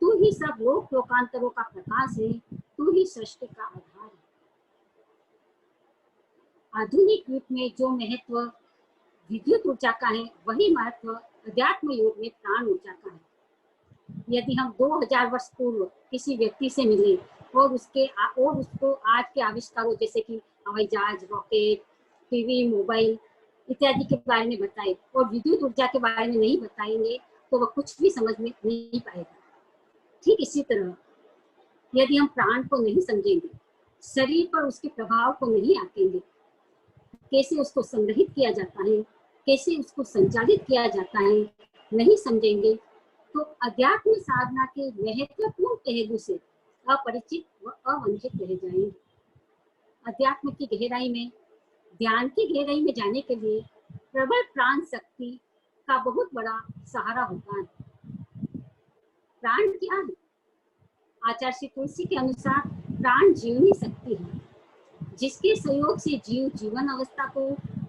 तू ही सब लोकांतरों का प्रकाश है, तू ही सृष्टि का आधार है। आधुनिक युग में जो महत्व विद्युत ऊर्जा का है, वही महत्व अध्यात्म योग में प्राण ऊर्जा का है। यदि हम 2000 वर्ष पूर्व किसी व्यक्ति से मिले और उसको आज के आविष्कारों जैसे कि हवाई जहाज, रॉकेट, टीवी, मोबाइल इत्यादि के बारे में बताए और विद्युत ऊर्जा के बारे में नहीं बताएंगे, तो वह कुछ भी समझ में नहीं पाएगा। ठीक इसी तरह यदि हम प्राण को नहीं समझेंगे, शरीर पर उसके प्रभाव को नहीं आंकेंगे, कैसे उसको संग्रहित किया जाता है, कैसे उसको संचालित किया जाता है, नहीं समझेंगे, तो अध्यात्म साधना के महत्वपूर्ण पहलू से अपरिचित व अवंचित रह जाएंगे। अध्यात्म की गहराई में, ध्यान की गहराई में जाने के लिए प्रबल प्राण शक्ति का बहुत बड़ा सहारा होता है। प्राण क्या है? आचार्य श्री तुलसी के अनुसार प्राण जीवनी शक्ति है, जिसके सहयोग से जीव जीवन अवस्था को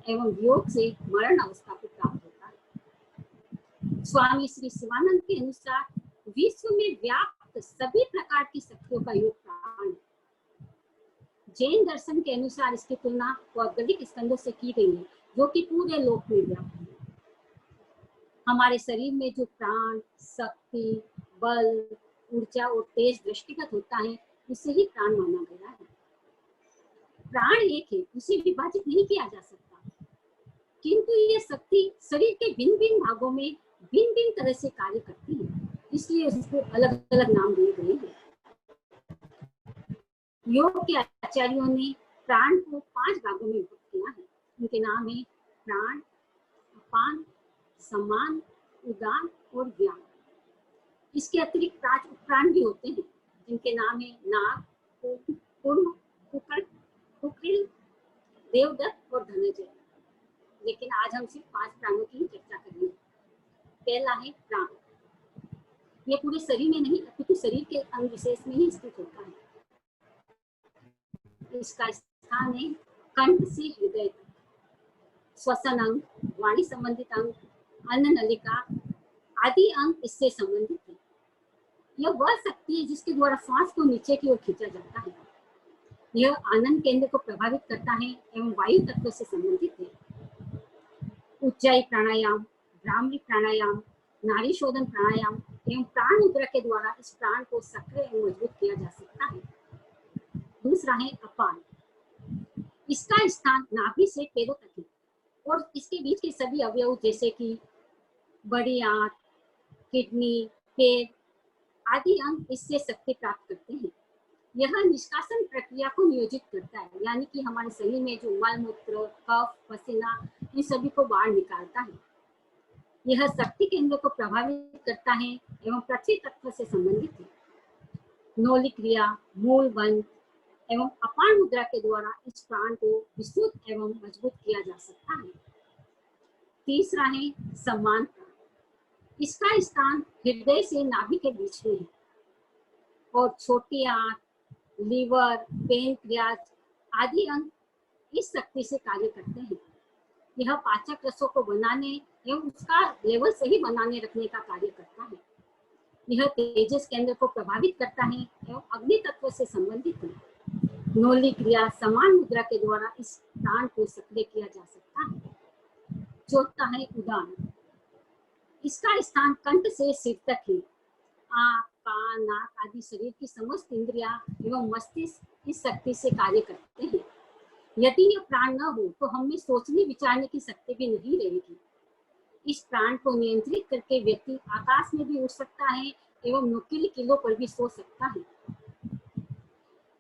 एवं योग से मरण अवस्था को प्राप्त होता है। स्वामी श्री शिवानंद के अनुसार विश्व में व्याप्त सभी प्रकार की शक्तियों का योग प्राण है। जैन दर्शन के अनुसार इसकी तुलना पौद्गलिक स्कंदों से की गई है, जो कि पूरे लोक में व्याप्त है। हमारे शरीर में जो प्राण, शक्ति, बल, ऊर्जा और तेज दृष्टिगत होता है, उसे ही प्राण माना गया है। प्राण एक है, उसे विभाजित नहीं किया जा सकता, किंतु ये शक्ति शरीर के भिन्न भिन्न भागों में भिन्न भिन्न तरह से कार्य करती है, इसलिए उसको अलग अलग नाम दिए गए हैं। योग के आचार्यों ने प्राण को 5 भागों में विभक्त किया है। उनके नाम है प्राण, अपान, सम्मान, उदान और व्यान। इसके अतिरिक्त 5 उपप्राण भी होते हैं जिनके नाम है नाग, कूर्म, कुकर, कुकिल, देवदत्त और धनंजय। लेकिन आज हम सिर्फ 5 प्राणों की ही चर्चा करेंगे। पहला है प्राण। ये पूरे शरीर में नहीं अपितु शरीर के अंग विशेष में ही स्थित होता है। इसका स्थान है कंठ से हृदय तक। श्वसन अंग, वाणी संबंधित अंग, अन्न नलिका आदि अंग इससे संबंधित है। यह वह शक्ति है जिसके द्वारा श्वास को नीचे की ओर खींचा जाता है। यह आनंद केंद्र को प्रभावित करता है एवं वायु तत्व से संबंधित है। उज्जाई प्राणायाम, भ्रामरी प्राणायाम, नाड़ी शोधन प्राणायाम एवं प्राण मुद्रा के द्वारा इस प्राण को सक्रिय एवं मजबूत किया जा सकता है। दूसरा है अपान। इसका स्थान नाभि से पैरों तक है और इसके बीच के सभी अवयव जैसे कि बड़ी आंत, किडनी, पैर आदि अंग इससे शक्ति प्राप्त करते हैं। यह निष्कासन प्रक्रिया को नियोजित करता है, यानी कि हमारे शरीर में जो मल मूत्र, कफ, पसीना इन सभी को बाहर निकालता है। यह शक्ति केंद्र को प्रभावित करता है एवं पृथ्वी तत्व से संबंधित है। नौली क्रिया, मूल बंध एवं अपान मुद्रा के द्वारा इस प्राण को विस्तृत एवं मजबूत किया जा सकता है। तीसरा है सम्मान प्राण। इसका स्थान हृदय से नाभि के बीच में है और छोटी आंत, लीवर, पेनक्रियाज आदि अंग इस शक्ति से कार्य करते हैं। यह पाचक रसों को बनाने एवं उसका लेवल सही बनाने रखने का कार्य करता है। यह तेजस केंद्र को प्रभावित करता है एवं अग्नि तत्व से संबंधित है। नौली क्रिया, समान मुद्रा के द्वारा इस प्राण को सक्रिय किया जा सकता है। चौथा है उदान। इसका स्थान कंठ से सिर तक है। आँख, कान, नाक आदि शरीर की समस्त इंद्रियां एवं मस्तिष्क इस शक्ति से कार्य करते हैं। यदि यह प्राण न हो तो हमें सोचने विचारने की शक्ति भी नहीं रहेगी। इस प्राण को नियंत्रित करके व्यक्ति आकाश में भी उड़ सकता है एवं नुकीली किलों पर भी सो सकता है।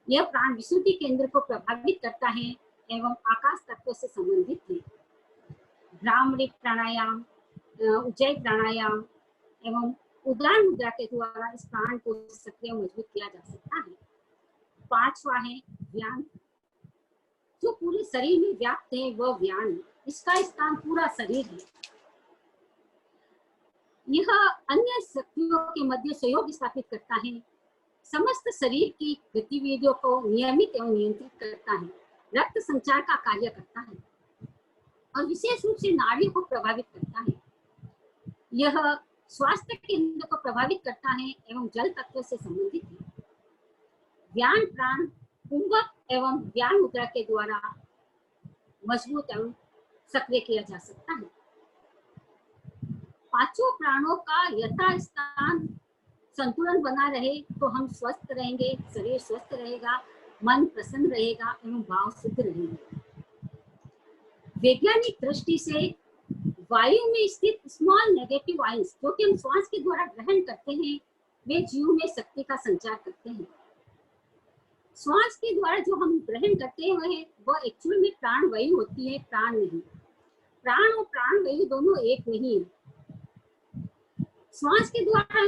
यह प्राण विशुद्धि केंद्र को प्रभावित करता है एवं आकाश तत्व से संबंधित है। भ्रामरी प्राणायाम, उज्जाई प्राणायाम एवं उदान मुद्रा के द्वारा इस प्राण को सक्रिय मजबूत किया जा सकता है। पांचवा है व्यान। जो पूरे शरीर में व्याप्त है वह व्यान है। इसका स्थान पूरा शरीर है। यह अन्य शक्तियों के मध्य सहयोग स्थापित करता है। समस्त शरीर की गतिविधियों को नियमित एवं नियंत्रित करता है। रक्त संचार का कार्य करता है और विशेष रूप से नाड़ियों को प्रभावित करता है। यह स्वास्थ्य केंद्र को प्रभावित करता है एवं जल तत्व से संबंधित है। व्यान प्राण कुंभक एवं व्यान मुद्रा के द्वारा मजबूत एवं सक्रिय किया जा सकता है। पांचों प्राणों का यथास्थान संतुलन बना रहे तो हम स्वस्थ रहेंगे, शरीर स्वस्थ रहेगा, मन प्रसन्न रहेगा एवं भाव शुद्ध रहेंगे। वैज्ञानिक दृष्टि से वायु में स्थित स्मॉल नेगेटिव आयंस जो कि हम श्वास के द्वारा ग्रहण करते हैं वे जीव में शक्ति का संचार करते हैं। श्वास के द्वारा जो हम ग्रहण करते हैं वह एक्चुअल में प्राण वायु होती है, प्राण नहीं। प्राण और प्राण वायु दोनों एक नहीं है। श्वास के द्वारा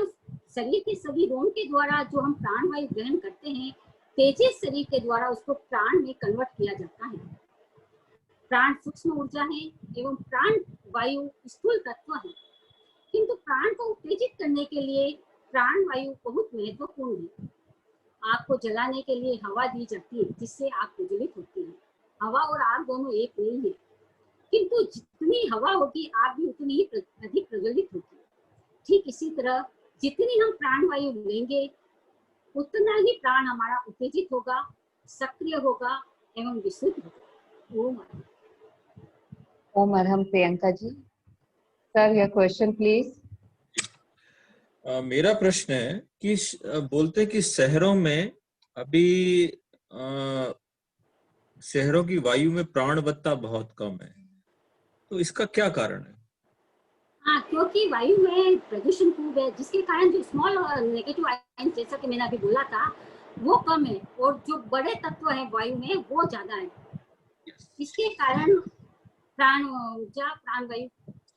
शरीर के सभी रोम के द्वारा जो हम प्राण वायु ग्रहण करते हैं, तेजस शरीर के द्वारा उसको प्राण में कन्वर्ट किया जाता है। प्राण सूक्ष्म ऊर्जा है एवं प्राण वायु स्थूल तत्व है, किंतु प्राण को उत्तेजित करने के लिए प्राण वायु बहुत महत्वपूर्ण है। आग को जलाने के लिए हवा दी जाती है जिससे आग प्रज्वलित होती है। हवा और आग दोनों एक नहीं है, किंतु जितनी हवा होगी आग भी उतनी ही अधिक प्रज्वलित होगी। ठीक इसी तरह जितनी हम प्राण वायु लेंगे उतना ही प्राण हमारा उत्तेजित होगा, सक्रिय होगा एवं विशुद्ध होगा। Om Om Arham. Priyanka ji, sir your question please. मेरा प्रश्न है कि बोलते कि शहरों में अभी शहरों की वायु में प्राणवत्ता बहुत कम है, तो इसका क्या कारण है? हाँ, क्योंकि वायु में प्रदूषण खूब है जिसके कारण जो स्मॉल और नेगेटिव आयन जैसा कि मैंने अभी बोला था वो कम है और जो बड़े तत्व है वायु में वो ज्यादा है। इसके कारण प्राण ऊर्जा, प्राण वायु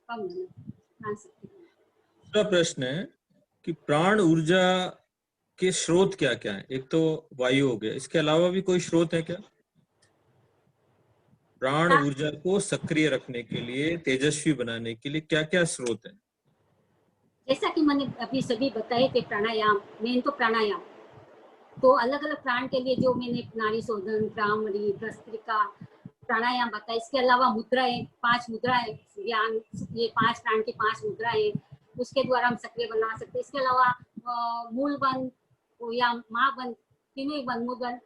कम है। प्राण शक्ति। दूसरा प्रश्न है कि प्राण ऊर्जा के स्रोत क्या क्या है? एक तो वायु हो गया, इसके अलावा भी कोई स्रोत है क्या? प्राण ऊर्जा को सक्रिय रखने के लिए, तेजस्वी बनाने के लिए क्या क्या स्रोत है? जैसा कि मैंने अभी सभी बताए थे, प्राणायाम, मेन तो प्राणायाम। तो अलग अलग प्राण के लिए जो मैंने नाड़ी शोधन, भ्रामरी, भस्त्रिका, प्राणायाम बताया। इसके अलावा मुद्राएं, 5 मुद्राएं, ज्ञान, ये 5 प्राण की 5 मुद्राएं, उसके द्वारा हम सक्रिय बना सकते हैं। इसके अलावा मूल बंद या महाबंद, तीनों ही बंद, मूल बंद,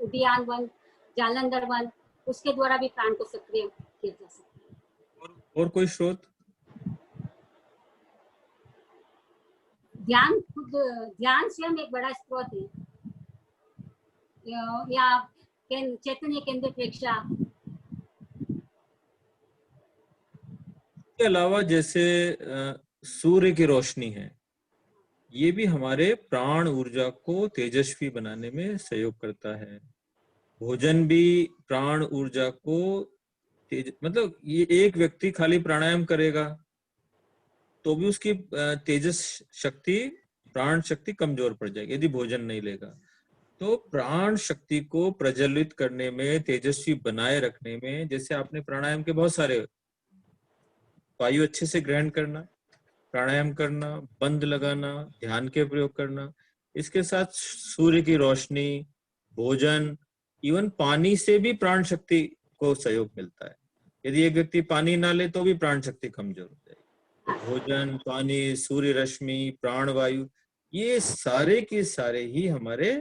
उद्यान बंद, जालंधर बंद, उसके द्वारा भी प्राण को सक्रिय किया जा सकता है। और कोई स्रोत? ध्यान, खुद ध्यान स्वयं एक बड़ा स्रोत है, या चैतन्य केंद्र प्रेक्षा। के अलावा जैसे सूर्य की रोशनी है, ये भी हमारे प्राण ऊर्जा को तेजस्वी बनाने में सहयोग करता है। भोजन भी प्राण ऊर्जा को मतलब ये एक व्यक्ति खाली प्राणायाम करेगा तो भी उसकी तेजस शक्ति, प्राण शक्ति कमजोर पड़ जाएगी यदि भोजन नहीं लेगा। तो प्राण शक्ति को प्रज्वलित करने में, तेजस्वी बनाए रखने में, जैसे आपने प्राणायाम के बहुत सारे, वायु अच्छे से ग्रहण करना, प्राणायाम करना, बंद लगाना, ध्यान के प्रयोग करना, इसके साथ सूर्य की रोशनी, भोजन, इवन पानी से भी प्राण शक्ति को सहयोग मिलता है। यदि एक व्यक्ति पानी ना ले तो भी प्राण शक्ति कमजोर हो जाएगी। तो भोजन, पानी, सूर्य रश्मि, प्राण वायु, ये सारे के सारे ही हमारे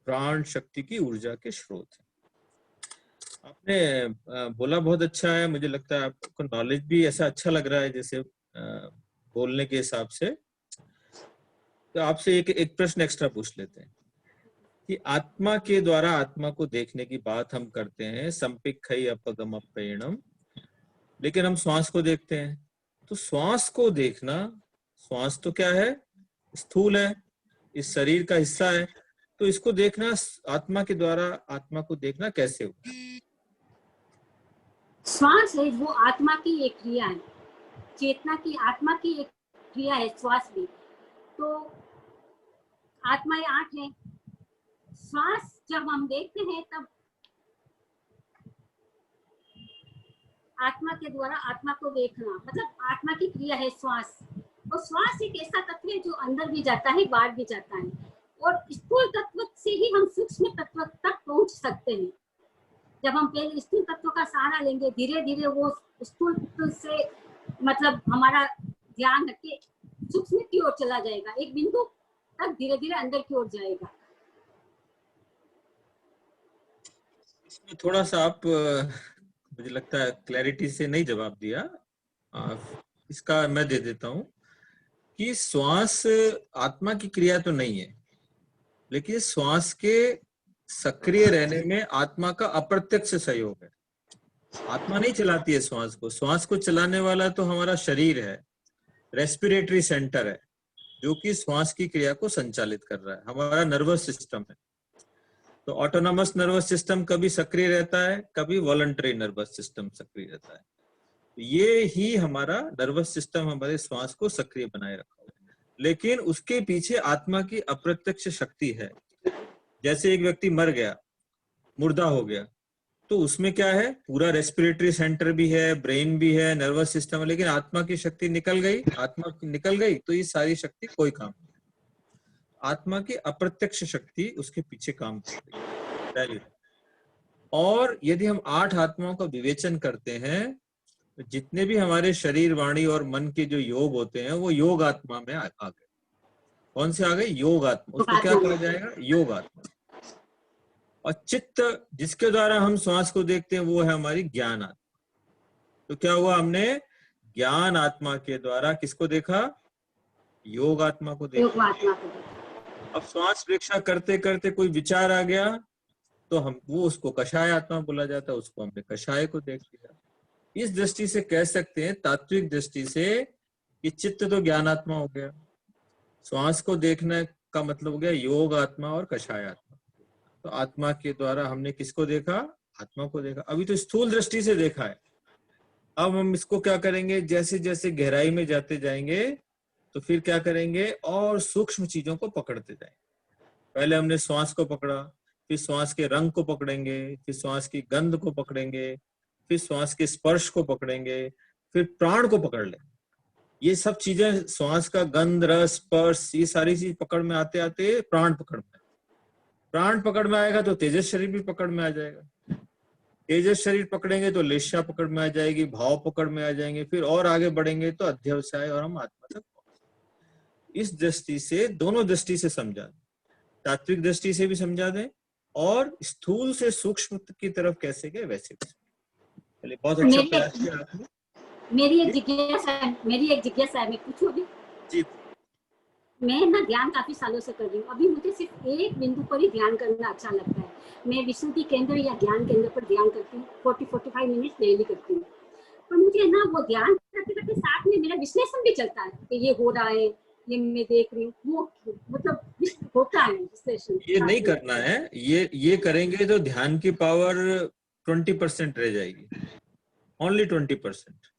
प्राण शक्ति की ऊर्जा के स्रोत हैं। आपने बोला बहुत अच्छा है, मुझे लगता है आपको नॉलेज भी ऐसा अच्छा लग रहा है जैसे बोलने के हिसाब से। तो आपसे एक प्रश्न एक्स्ट्रा पूछ लेते हैं कि आत्मा के द्वारा आत्मा को देखने की बात हम करते हैं, संपिक्खै अपगम प्रेरणम, लेकिन हम श्वास को देखते हैं। तो श्वास को देखना, श्वास तो क्या है? स्थूल है, इस शरीर का हिस्सा है, तो इसको देखना आत्मा के द्वारा आत्मा को देखना कैसे होगा? श्वास है वो आत्मा की एक क्रिया है, चेतना की आत्मा की एक क्रिया है श्वास भी। तो आत्माएं 8 है। श्वास जब हम देखते हैं तब आत्मा के द्वारा आत्मा को देखना, मतलब आत्मा की क्रिया है श्वास। और श्वास एक ऐसा तत्व है जो अंदर भी जाता है, बाहर भी जाता है, और स्थूल तत्व से ही हम सूक्ष्म तत्व तक पहुंच सकते हैं। जब हम पहले स्थूल तत्व का सहारा लेंगे, धीरे धीरे वो स्थूल से मतलब हमारा ध्यान हटके सूक्ष्म की ओर चला जाएगा, एक बिंदु तक धीरे धीरे अंदर की ओर जाएगा। इसमें थोड़ा सा आप मुझे लगता है क्लैरिटी से नहीं जवाब दिया, इसका मैं दे देता हूं कि श्वास आत्मा की क्रिया तो नहीं है, लेकिन श्वास के सक्रिय रहने में आत्मा का अप्रत्यक्ष सहयोग है। आत्मा नहीं चलाती है श्वास को, श्वास को चलाने वाला तो हमारा शरीर है, रेस्पिरेटरी सेंटर है, जो कि श्वास की क्रिया को संचालित कर रहा है, हमारा नर्वस सिस्टम है। तो ऑटोनॉमस नर्वस सिस्टम कभी सक्रिय रहता है, कभी वॉलंटरी नर्वस सिस्टम सक्रिय रहता है। तो ये ही हमारा नर्वस सिस्टम हमारे श्वास को सक्रिय बनाए रखा है, लेकिन उसके पीछे आत्मा की अप्रत्यक्ष शक्ति है। जैसे एक व्यक्ति मर गया, मुर्दा हो गया, तो उसमें क्या है? पूरा रेस्पिरेटरी सेंटर भी है, ब्रेन भी है, नर्वस सिस्टम है, लेकिन आत्मा की शक्ति निकल गई, आत्मा निकल गई तो ये सारी शक्ति कोई काम नहीं। आत्मा की अप्रत्यक्ष शक्ति उसके पीछे काम करती है। और यदि हम 8 आत्माओं का विवेचन करते हैं, तो जितने भी हमारे शरीर, वाणी और मन के जो योग होते हैं वो योग आत्मा में आ गए। कौन से आ गए? योग आत्मा। उसको क्या कहा जाएगा? योग आत्मा। और चित्त जिसके द्वारा हम श्वास को देखते हैं वो है हमारी ज्ञान आत्मा। तो क्या हुआ? हमने ज्ञान आत्मा के द्वारा किसको देखा? योग आत्मा को देखा। अब श्वास प्रेक्षा करते करते कोई विचार आ गया तो हम वो उसको कषाय आत्मा बोला जाता है, उसको हमने कषाय को देख लिया। इस दृष्टि से कह सकते हैं, तात्विक दृष्टि से, कि चित्त तो ज्ञान आत्मा हो गया, श्वास को देखने का मतलब हो गया योग आत्मा और कषाय आत्मा। तो आत्मा के द्वारा हमने किसको देखा? आत्मा को देखा। अभी तो स्थूल दृष्टि से देखा है, अब हम इसको क्या करेंगे, जैसे जैसे गहराई में जाते जाएंगे तो फिर क्या करेंगे, और सूक्ष्म चीजों को पकड़ते जाएंगे। पहले हमने श्वास को पकड़ा, फिर श्वास के रंग को पकड़ेंगे, फिर श्वास की गंध को पकड़ेंगे, फिर श्वास के स्पर्श को पकड़ेंगे, फिर प्राण को पकड़ लेंगे। ये सब चीजें, श्वास का गंध, रस, स्पर्श, ये सारी चीज पकड़ में आते आते प्राण पकड़ में, प्राण पकड़ में आएगा तो तेजस शरीर भी पकड़ में आ जाएगा। तेजस शरीर पकड़ेंगे तो लेशा पकड़ में आ जाएगी, भाव पकड़ में आ जाएंगे, फिर और आगे बढ़ेंगे तो अध्यवसाय और हम आत्मा तक पहुंचेंगे। इस दृष्टि से, दोनों दृष्टि से समझा दें, तात्विक दृष्टि से भी समझा दें और स्थूल से सूक्ष्म की तरफ कैसे गए वैसे भी। चलिए, बहुत अच्छा प्रयास किया आपने। मेरी एक जिज्ञासा है, मैं पूछूं अभी? जी। मैं ना ध्यान काफी सालों से कर रही हूँ। अभी मुझे सिर्फ एक बिंदु पर ही ध्यान करना अच्छा लगता है। मैं विशुद्धि केंद्र या ध्यान केंद्र पर ध्यान करती हूँ, 40-45 मिनट डेली करती हूँ। पर मुझे ना वो ध्यान करते करते साथ में मेरा विश्लेषण भी चलता है कि ये हो रहा है, ये मैं देख रही हूँ, वो मतलब होता है विश्लेषण। ये नहीं करना है, ये करेंगे तो ध्यान की पावर 20% रह जाएगी, ओनली 20%।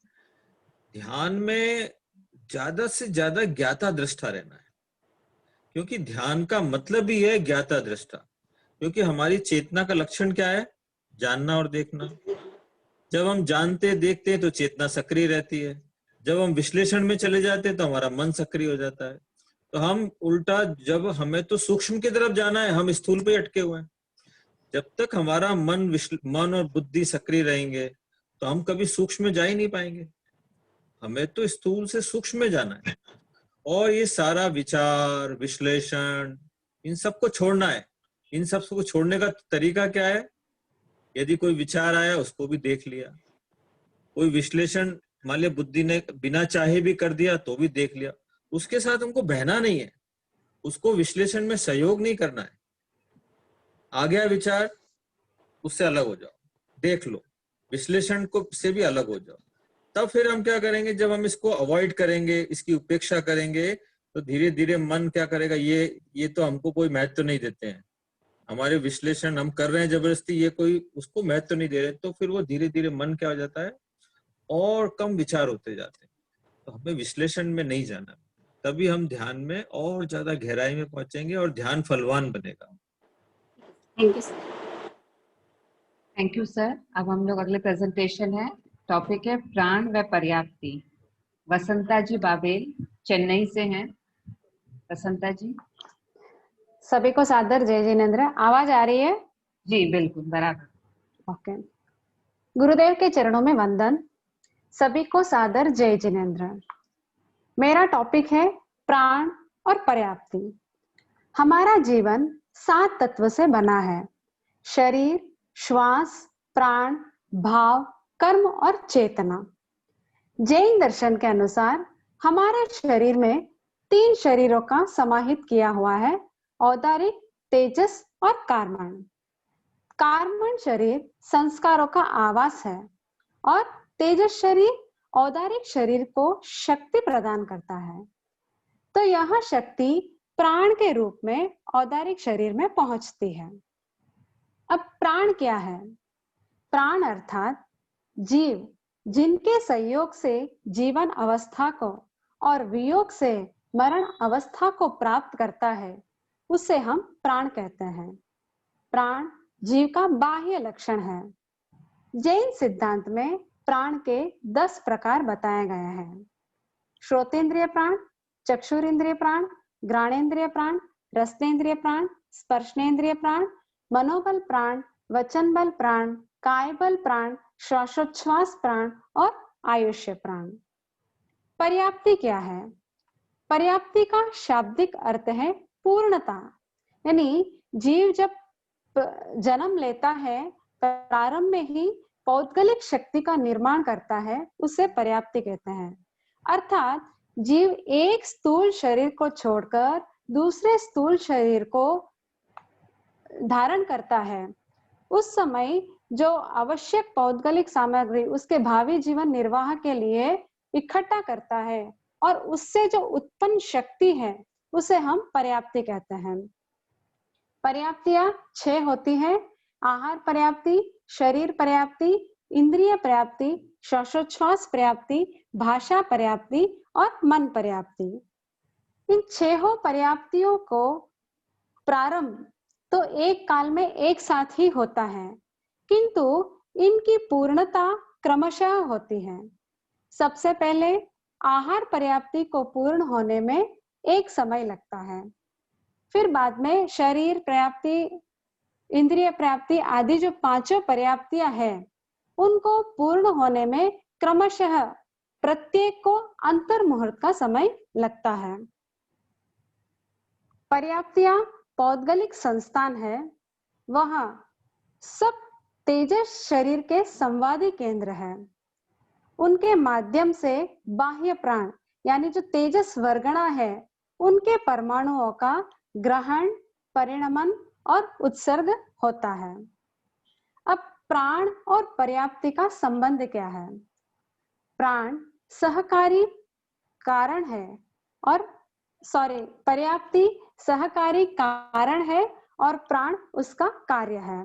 ध्यान में ज्यादा से ज्यादा ज्ञाता दृष्टा रहना है, क्योंकि ध्यान का मतलब ही है ज्ञाता दृष्टा। क्योंकि हमारी चेतना का लक्षण क्या है? जानना और देखना। जब हम जानते देखते हैं तो चेतना सक्रिय रहती है, जब हम विश्लेषण में चले जाते हैं तो हमारा मन सक्रिय हो जाता है। तो हम उल्टा, जब हमें तो सूक्ष्म की तरफ जाना है, हम स्थूल पे अटके हुए हैं। जब तक हमारा मन और बुद्धि सक्रिय रहेंगे तो हम कभी सूक्ष्म में जा ही नहीं पाएंगे। हमें तो स्थूल से सूक्ष्म में जाना है, और ये सारा विचार, विश्लेषण, इन सबको छोड़ना है। इन सबको छोड़ने का तरीका क्या है? यदि कोई विचार आया उसको भी देख लिया, कोई विश्लेषण मान लिया बुद्धि ने बिना चाहे भी कर दिया तो भी देख लिया, उसके साथ हमको बहना नहीं है, उसको विश्लेषण में सहयोग नहीं करना है। आ गया विचार, उससे अलग हो जाओ, देख लो, विश्लेषण को से भी अलग हो जाओ। तब फिर हम क्या करेंगे, जब हम इसको अवॉइड करेंगे, इसकी उपेक्षा करेंगे, तो धीरे धीरे मन क्या करेगा, ये तो हमको कोई महत्व तो नहीं देते हैं, हमारे विश्लेषण हम कर रहे हैं जबरदस्ती, ये कोई उसको महत्व तो नहीं दे रहे। तो फिर वो धीरे धीरे मन क्या हो जाता है, और कम विचार होते जाते हैं। तो हमें विश्लेषण में नहीं जाना, तभी हम ध्यान में और ज्यादा गहराई में पहुंचेंगे और ध्यान फलवान बनेगा। Thank you sir. Thank you sir. अब हम लोग अगले प्रेजेंटेशन है, टॉपिक है प्राण व पर्याप्ति। वसंता जी बाबेल चेन्नई से हैं। वसंता जी। सभी को सादर जय जिनेंद्र। आवाज आ रही है? जी बिल्कुल बराबर। ओके। गुरुदेव के चरणों में वंदन। सभी को सादर जय जिनेंद्र। मेरा टॉपिक है प्राण और पर्याप्ति। हमारा जीवन 7 तत्व से बना है: शरीर, श्वास, प्राण, भाव, कर्म और चेतना। जैन दर्शन के अनुसार हमारे शरीर में 3 शरीरों का समाहित किया हुआ है: औदारिक, तेजस और कार्मण। कार्मण शरीर संस्कारों का आवास है और तेजस शरीर औदारिक शरीर को शक्ति प्रदान करता है। तो यह शक्ति प्राण के रूप में औदारिक शरीर में पहुंचती है। अब प्राण क्या है? प्राण अर्थात जीव जिनके संयोग से जीवन अवस्था को और वियोग से मरण अवस्था को प्राप्त करता है, उसे हम प्राण कहते हैं। प्राण जीव का बाह्य लक्षण है। जैन सिद्धांत में प्राण के 10 प्रकार बताए गए हैं: श्रोतेंद्रिय प्राण, चक्षुरेंद्रिय प्राण, घ्राणेन्द्रिय प्राण, रसनेन्द्रिय प्राण, स्पर्शनेन्द्रिय प्राण, मनोबल प्राण, वचन बल प्राण, काय बल प्राण, श्वासोच्छ्वास प्राण और आयुष्य प्राण। पर्याप्ति क्या है? पर्याप्ति का शाब्दिक अर्थ है पूर्णता। यानी जीव जब जन्म लेता है, प्रारंभ में ही पौद्गलिक शक्ति का निर्माण करता है, उसे पर्याप्ति कहते हैं। अर्थात जीव एक स्थूल शरीर को छोड़कर दूसरे स्थूल शरीर को धारण करता है, उस समय जो आवश्यक पौद्गलिक सामग्री उसके भावी जीवन निर्वाह के लिए इकट्ठा करता है और उससे जो उत्पन्न शक्ति है, उसे हम पर्याप्ति कहते हैं। पर्याप्तियां 6 होती है: आहार पर्याप्ति, शरीर पर्याप्ति, इंद्रिय पर्याप्ति, श्वासोच्छ्वास पर्याप्ति, भाषा पर्याप्ति और मन पर्याप्ति। इन 6 पर्याप्तियों को प्रारंभ तो एक काल में एक साथ ही होता है, किंतु इनकी पूर्णता क्रमशः होती है। सबसे पहले आहार पर्याप्ति को पूर्ण होने में एक समय लगता है, फिर बाद में शरीर पर्याप्ति, इंद्रिय पर्याप्ति आदि जो 5 पर्याप्तियां हैं, उनको पूर्ण होने में क्रमशः प्रत्येक को अंतर मुहूर्त का समय लगता है। पर्याप्तियां पौद्गलिक संस्थान है, वहां सब तेजस शरीर के संवादी केंद्र है। उनके माध्यम से बाह्य प्राण यानी जो तेजस वर्गणा है, उनके परमाणुओं का ग्रहण, परिणमन और उत्सर्ग होता है। अब प्राण और पर्याप्ति का संबंध क्या है? प्राण सहकारी कारण है और पर्याप्ति सहकारी कारण है और प्राण उसका कार्य है।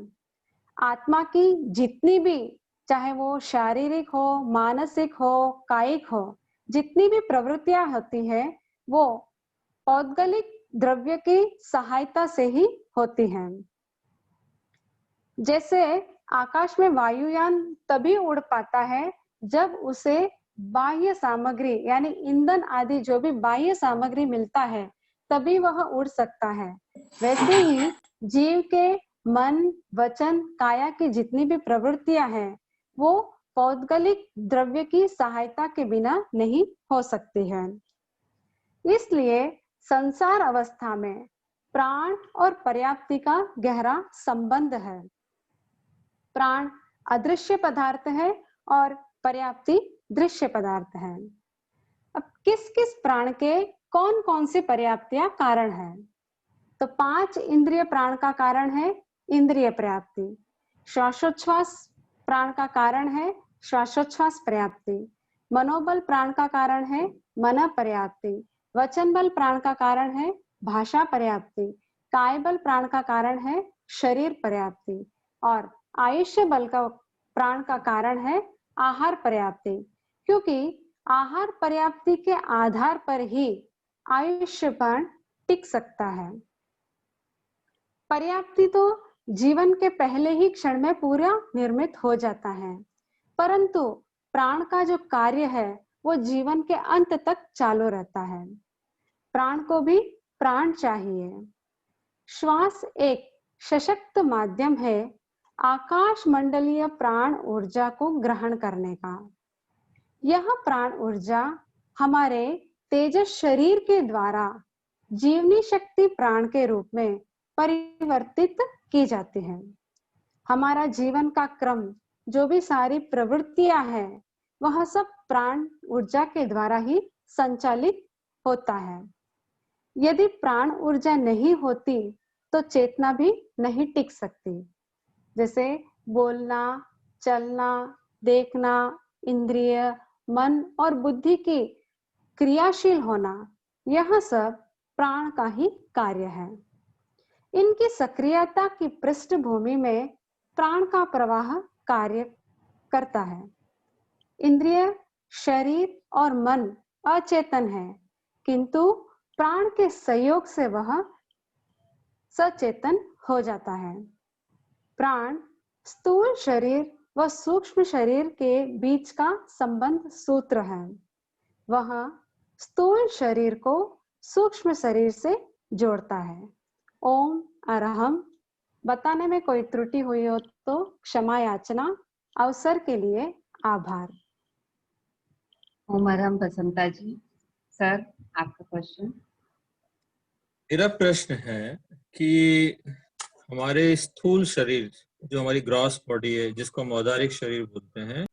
आत्मा की जितनी भी, चाहे वो शारीरिक हो, मानसिक हो, कायिक हो, जितनी भी प्रवृत्तियां होती है, वो पौद्गलिक द्रव्य की सहायता से ही होती हैं। जैसे आकाश में वायुयान तभी उड़ पाता है जब उसे बाह्य सामग्री यानी ईंधन आदि जो भी बाह्य सामग्री मिलता है, तभी वह उड़ सकता है। वैसे ही जीव के मन, वचन, काया की जितनी भी प्रवृत्तियां हैं, वो पौद्गलिक द्रव्य की सहायता के बिना नहीं हो सकती है। इसलिए संसार अवस्था में प्राण और पर्याप्ति का गहरा संबंध है। प्राण अदृश्य पदार्थ है और पर्याप्ति दृश्य पदार्थ है। अब किस किस प्राण के कौन कौन सी पर्याप्तियां कारण है? तो 5 इंद्रिय प्राण का कारण है इंद्रिय पर्याप्ति, श्वासोच्छ्वास प्राण का कारण है श्वासोच्छ्वास पर्याप्ति, मनोबल प्राण का कारण है मन पर्याप्ति, वचन बल प्राण का कारण है भाषा पर्याप्ति, काय बल प्राण का कारण है शरीर पर्याप्ति और आयुष्य बल का प्राण का कारण है आहार पर्याप्ति। क्योंकि आहार पर्याप्ति के आधार पर ही आयुष्यपण टिक सकता है। पर्याप्ति तो जीवन के पहले ही क्षण में पूरा निर्मित हो जाता है, परंतु प्राण का जो कार्य है वो जीवन के अंत तक चालू रहता है। प्राण को भी प्राण चाहिए। श्वास एक सशक्त माध्यम है आकाश मंडलीय प्राण ऊर्जा को ग्रहण करने का। यह प्राण ऊर्जा हमारे तेजस शरीर के द्वारा जीवनी शक्ति प्राण के रूप में परिवर्तित की जाती है। हमारा जीवन का क्रम, जो भी सारी प्रवृत्तियां हैं, वह सब प्राण ऊर्जा के द्वारा ही संचालित होता है। यदि प्राण ऊर्जा नहीं होती तो चेतना भी नहीं टिक सकती। जैसे बोलना, चलना, देखना, इंद्रिय, मन और बुद्धि की क्रियाशील होना, यह सब प्राण का ही कार्य है। इनकी सक्रियता की पृष्ठभूमि में प्राण का प्रवाह कार्य करता है। इंद्रिय, शरीर और मन अचेतन है, किंतु प्राण के सहयोग से वह सचेतन हो जाता है। प्राण स्थूल शरीर व सूक्ष्म शरीर के बीच का संबंध सूत्र है। वह स्थूल शरीर को सूक्ष्म शरीर से जोड़ता है। ओम अरहम। बताने में कोई त्रुटि हुई हो तो क्षमा याचना। अवसर के लिए आभार। ओम अरहम बसंता जी। सर, आपका क्वेश्चन। मेरा प्रश्न है कि हमारे स्थूल शरीर, जो हमारी ग्रॉस बॉडी है, जिसको हम औदारिक शरीर बोलते हैं,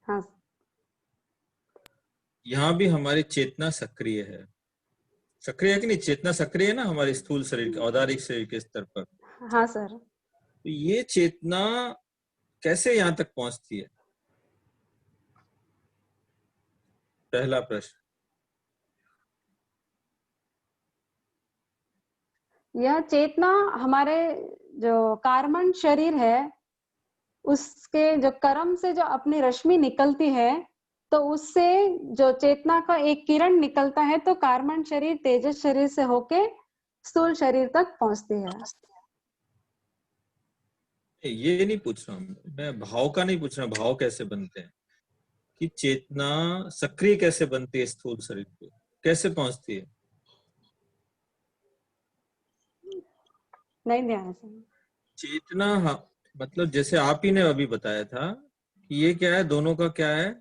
हाँ, यहाँ भी हमारी चेतना सक्रिय है। सक्रिय है कि नहीं? चेतना सक्रिय है ना हमारे स्थूल शरीर के, औदारिक शरीर के स्तर पर। हाँ सर। तो ये चेतना कैसे यहाँ तक पहुंचती है? पहला प्रश्न। यह चेतना हमारे जो कार्बन शरीर है, उसके जो कर्म से जो अपनी रश्मि निकलती है, तो उससे जो चेतना का एक किरण निकलता है, तो कार्बन शरीर तेजस शरीर से होके स्थूल शरीर तक पहुंचती है। ये नहीं पूछ रहा हूँ मैं, भाव का नहीं पूछ रहा, भाव कैसे बनते हैं, कि चेतना सक्रिय कैसे बनती है स्थूल शरीर पे, कैसे पहुंचती है? नहीं ध्यान से। चेतना, हाँ, मतलब जैसे आप ही ने अभी बताया था कि ये क्या है, दोनों का क्या है,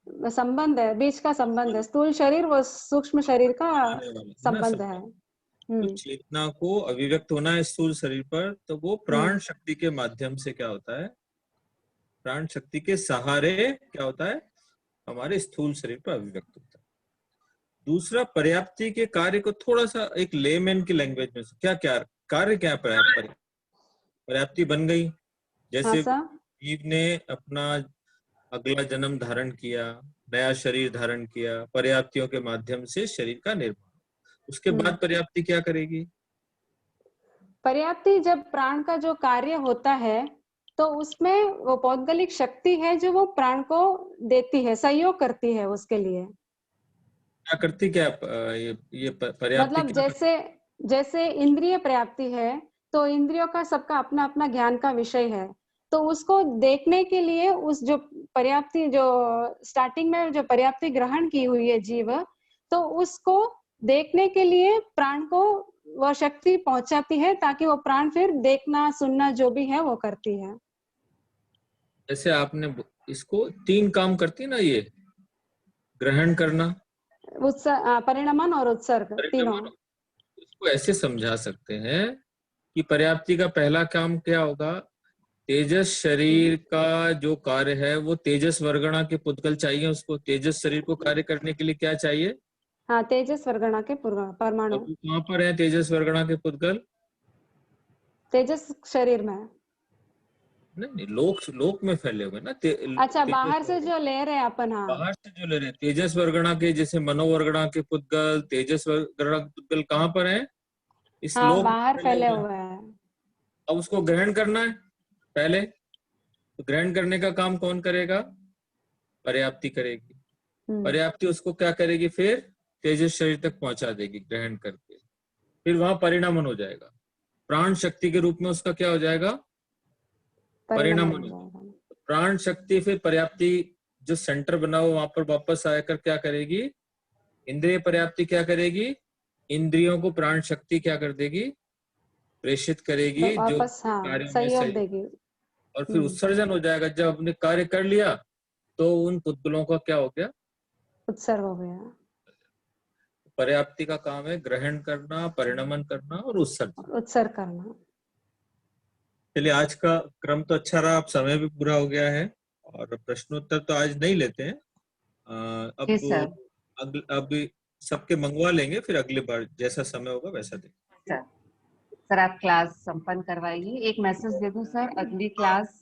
संबंध है, बीच का संबंध है, स्थूल शरीर व सूक्ष्म शरीर का आने वाला है ना संबंध है। तो चेतना को अभिव्यक्त होना है स्थूल शरीर पर, तो वो प्राण शक्ति के माध्यम से क्या होता है, प्राण शक्ति के सहारे क्या होता है, हमारे स्थूल शरीर पर अभिव्यक्त होता है। दूसरा, पर्याप्ति के कार्य को थोड़ा सा एक लेमैन की लैंग्वेज में क्या क्या कार्य क्या है, पर्याप्ति बन गई, जैसे जीव ने अपना अगला जन्म धारण किया, नया शरीर धारण किया, पर्याप्तियों के माध्यम से शरीर का निर्माण, उसके बाद पर्याप्ति क्या करेगी? पर्याप्ति जब प्राण का जो कार्य होता है, तो उसमें वो पौद्गलिक शक्ति है जो वो प्राण को देती है, सहयोग करती है उसके लिए। क्या करती, क्या ये पर्याप्ति मतलब जैसे इंद्रिय पर्याप्ति है, तो इंद्रियों का सबका अपना अपना ज्ञान का विषय है, तो उसको देखने के लिए उस जो पर्याप्ति, जो स्टार्टिंग में जो पर्याप्ति ग्रहण की हुई है जीव, तो उसको देखने के लिए प्राण को वह शक्ति पहुंचाती है, ताकि वो प्राण फिर देखना सुनना जो भी है वो करती है। जैसे आपने इसको 3 काम करती ना, ये ग्रहण करना, परिणमन और उत्सर्ग, तीनों। इसको ऐसे समझा सकते हैं कि पर्याप्ति का पहला काम क्या होगा, तेजस शरीर का जो कार्य है वो तेजस वर्गणा के पुद्गल चाहिए, उसको तेजस शरीर को कार्य करने के लिए क्या चाहिए? हाँ, तेजस वर्गणा के परमाणु। कहाँ पर है तेजस वर्गणा के पुद्गल? तेजस शरीर में। नहीं, लोक में फैले हुए ना। अच्छा, बाहर से जो ले रहे हैं अपन। हाँ, बाहर से जो ले रहे हैं तेजस वर्गणा के, जैसे मनोवर्गणा के पुद्गल, तेजस वर्गणा के पुद्गल कहाँ पर है? इस लोक बाहर फैले हुए हैं। अब उसको ग्रहण करना है पहले, तो ग्रहण करने का काम कौन करेगा? पर्याप्ति करेगी। पर्याप्ति उसको क्या करेगी, फिर तेजस शरीर तक पहुंचा देगी ग्रहण करके, फिर वहां परिणामन हो जाएगा, प्राण शक्ति के रूप में उसका क्या हो जाएगा, परिणामन हो जाएगा। प्राण शक्ति फिर पर्याप्ति जो सेंटर बना हुआ वहां पर वापस आकर क्या करेगी, इंद्रिय पर्याप्ति क्या करेगी, इंद्रियों को प्राण शक्ति क्या कर देगी, प्रेषित करेगी, तो जो कार्यों में सहयोग देगी, और फिर उत्सर्जन हो जाएगा। जब अपने कार्य कर लिया तो उन पुद्गलों का क्या हो गया, उत्सर्ग हो गया। पर्याप्ति का काम है ग्रहण करना, परिणमन करना और उत्सर्ग करना। चलिए, आज का क्रम तो अच्छा रहा, अब समय भी पूरा हो गया है और प्रश्नोत्तर तो आज नहीं लेते हैं, अब सबके मंगवा लेंगे, फिर अगली बार जैसा समय होगा वैसा देंगे। सर आप क्लास संपन्न करवाइए। एक मैसेज दे दूं सर, अगली क्लास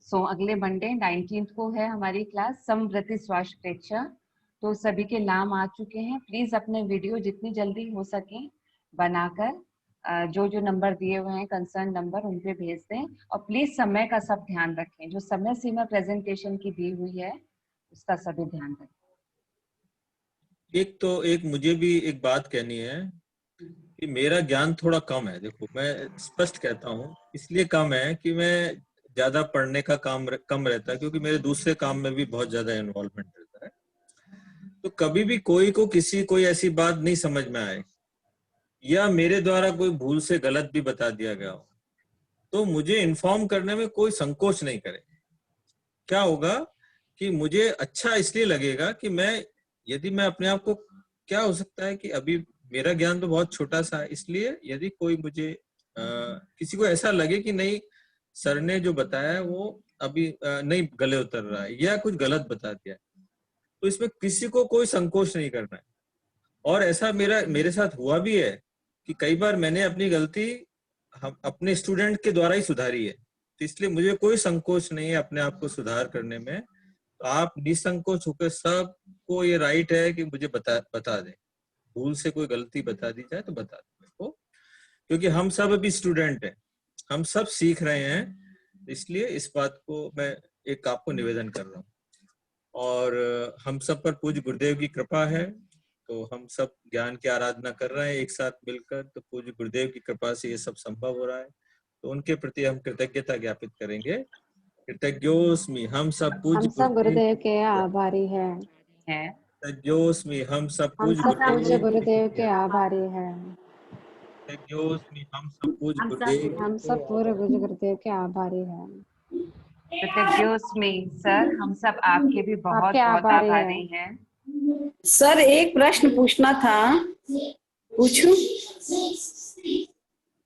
अगले मंडे 19 को है हमारी क्लास समवृत्ति श्वास प्रेक्षा। तो सभी के नाम आ चुके हैं, प्लीज अपने वीडियो जितनी जल्दी हो सके बनाकर जो जो नंबर दिए हुए हैं कंसर्न नंबर उन पे भेज दें, और प्लीज समय का सब ध्यान रखें, जो समय सीमा प्रेजेंटेशन की दी हुई है उसका सभी ध्यान रखें। एक मुझे भी एक बात कहनी है कि मेरा ज्ञान थोड़ा कम है। देखो, मैं स्पष्ट कहता हूँ, इसलिए कम है कि मैं ज्यादा पढ़ने का काम कम रहता है, क्योंकि मेरे दूसरे काम में भी बहुत ज्यादा इन्वॉल्वमेंट रहता है। तो कभी भी कोई ऐसी बात नहीं समझ में आए या मेरे द्वारा कोई भूल से गलत भी बता दिया गया हो, तो मुझे इन्फॉर्म करने में कोई संकोच नहीं करे। क्या होगा कि मुझे अच्छा इसलिए लगेगा कि यदि मैं अपने आप को, क्या हो सकता है कि अभी मेरा ज्ञान तो बहुत छोटा सा है, इसलिए यदि कोई मुझे किसी को ऐसा लगे कि नहीं सर ने जो बताया है वो अभी नहीं गले उतर रहा है या कुछ गलत बता दिया है, तो इसमें किसी को कोई संकोच नहीं करना है। और ऐसा मेरे साथ हुआ भी है कि कई बार मैंने अपनी गलती अपने स्टूडेंट के द्वारा ही सुधारी है, तो इसलिए मुझे कोई संकोच नहीं है अपने आप को सुधार करने में। तो आप निसंकोच होकर, सबको ये राइट है कि मुझे बता दें, भूल से कोई गलती बता दी जाए तो बता दें मेरे को, क्योंकि हम सब अभी स्टूडेंट हैं, हम सब सीख रहे हैं। इसलिए इस बात को मैं एक आपको निवेदन कर रहा हूँ। और हम सब पर पूज्य गुरुदेव की कृपा है, तो हम सब ज्ञान की आराधना कर रहे हैं एक साथ मिलकर, तो पूज्य गुरुदेव की कृपा से ये सब संभव हो रहा है, तो उनके प्रति हम कृतज्ञता ज्ञापित करेंगे। कृतज्ञोस्मि, हम सब पूज्य गुरुदेव के आभारी हैं। कृतज्ञोस्मि, हम सब हम पूज्य सब पूज्य गुरुदेव के आभारी हैं। कृतज्ञोस्मि, हम सब पूज्य गुरुदेव हम सब पूरे पूज्य गुरुदेव के आभारी हैं। कृतज्ञोस्मि सर, हम सब आपके भी बहुत आपके बहुत आभारी आभारी हैं। सर एक प्रश्न पूछना था, पूछूं?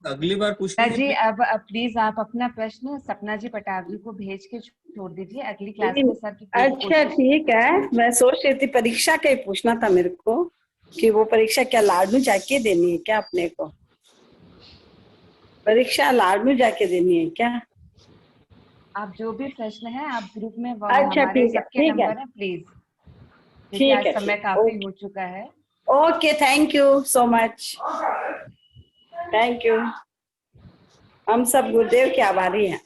अगली बार पूछ सर लीजिए। जी, अब प्लीज आप अपना प्रश्न सपना जी पटावली को भेज के छोड़ दीजिए, अगली क्लास में सर की पूरी अच्छा कोशिश। ठीक है, मैं सोच रही थी परीक्षा का ही पूछना था मेरे को, कि वो परीक्षा क्या लाडनू जाके देनी है क्या अपने को? परीक्षा लाडनू जाके देनी है क्या? आप जो भी प्रश्न है आप ग्रुप में अच्छा हमारे ठीक है, सबके ठीक है, नंबर है, प्लीज, क्योंकि ठीक आज है, समय ठीक, काफी हो चुका है। Okay, thank you so much, thank you. हम सब गुरुदेव के आभारी हैं।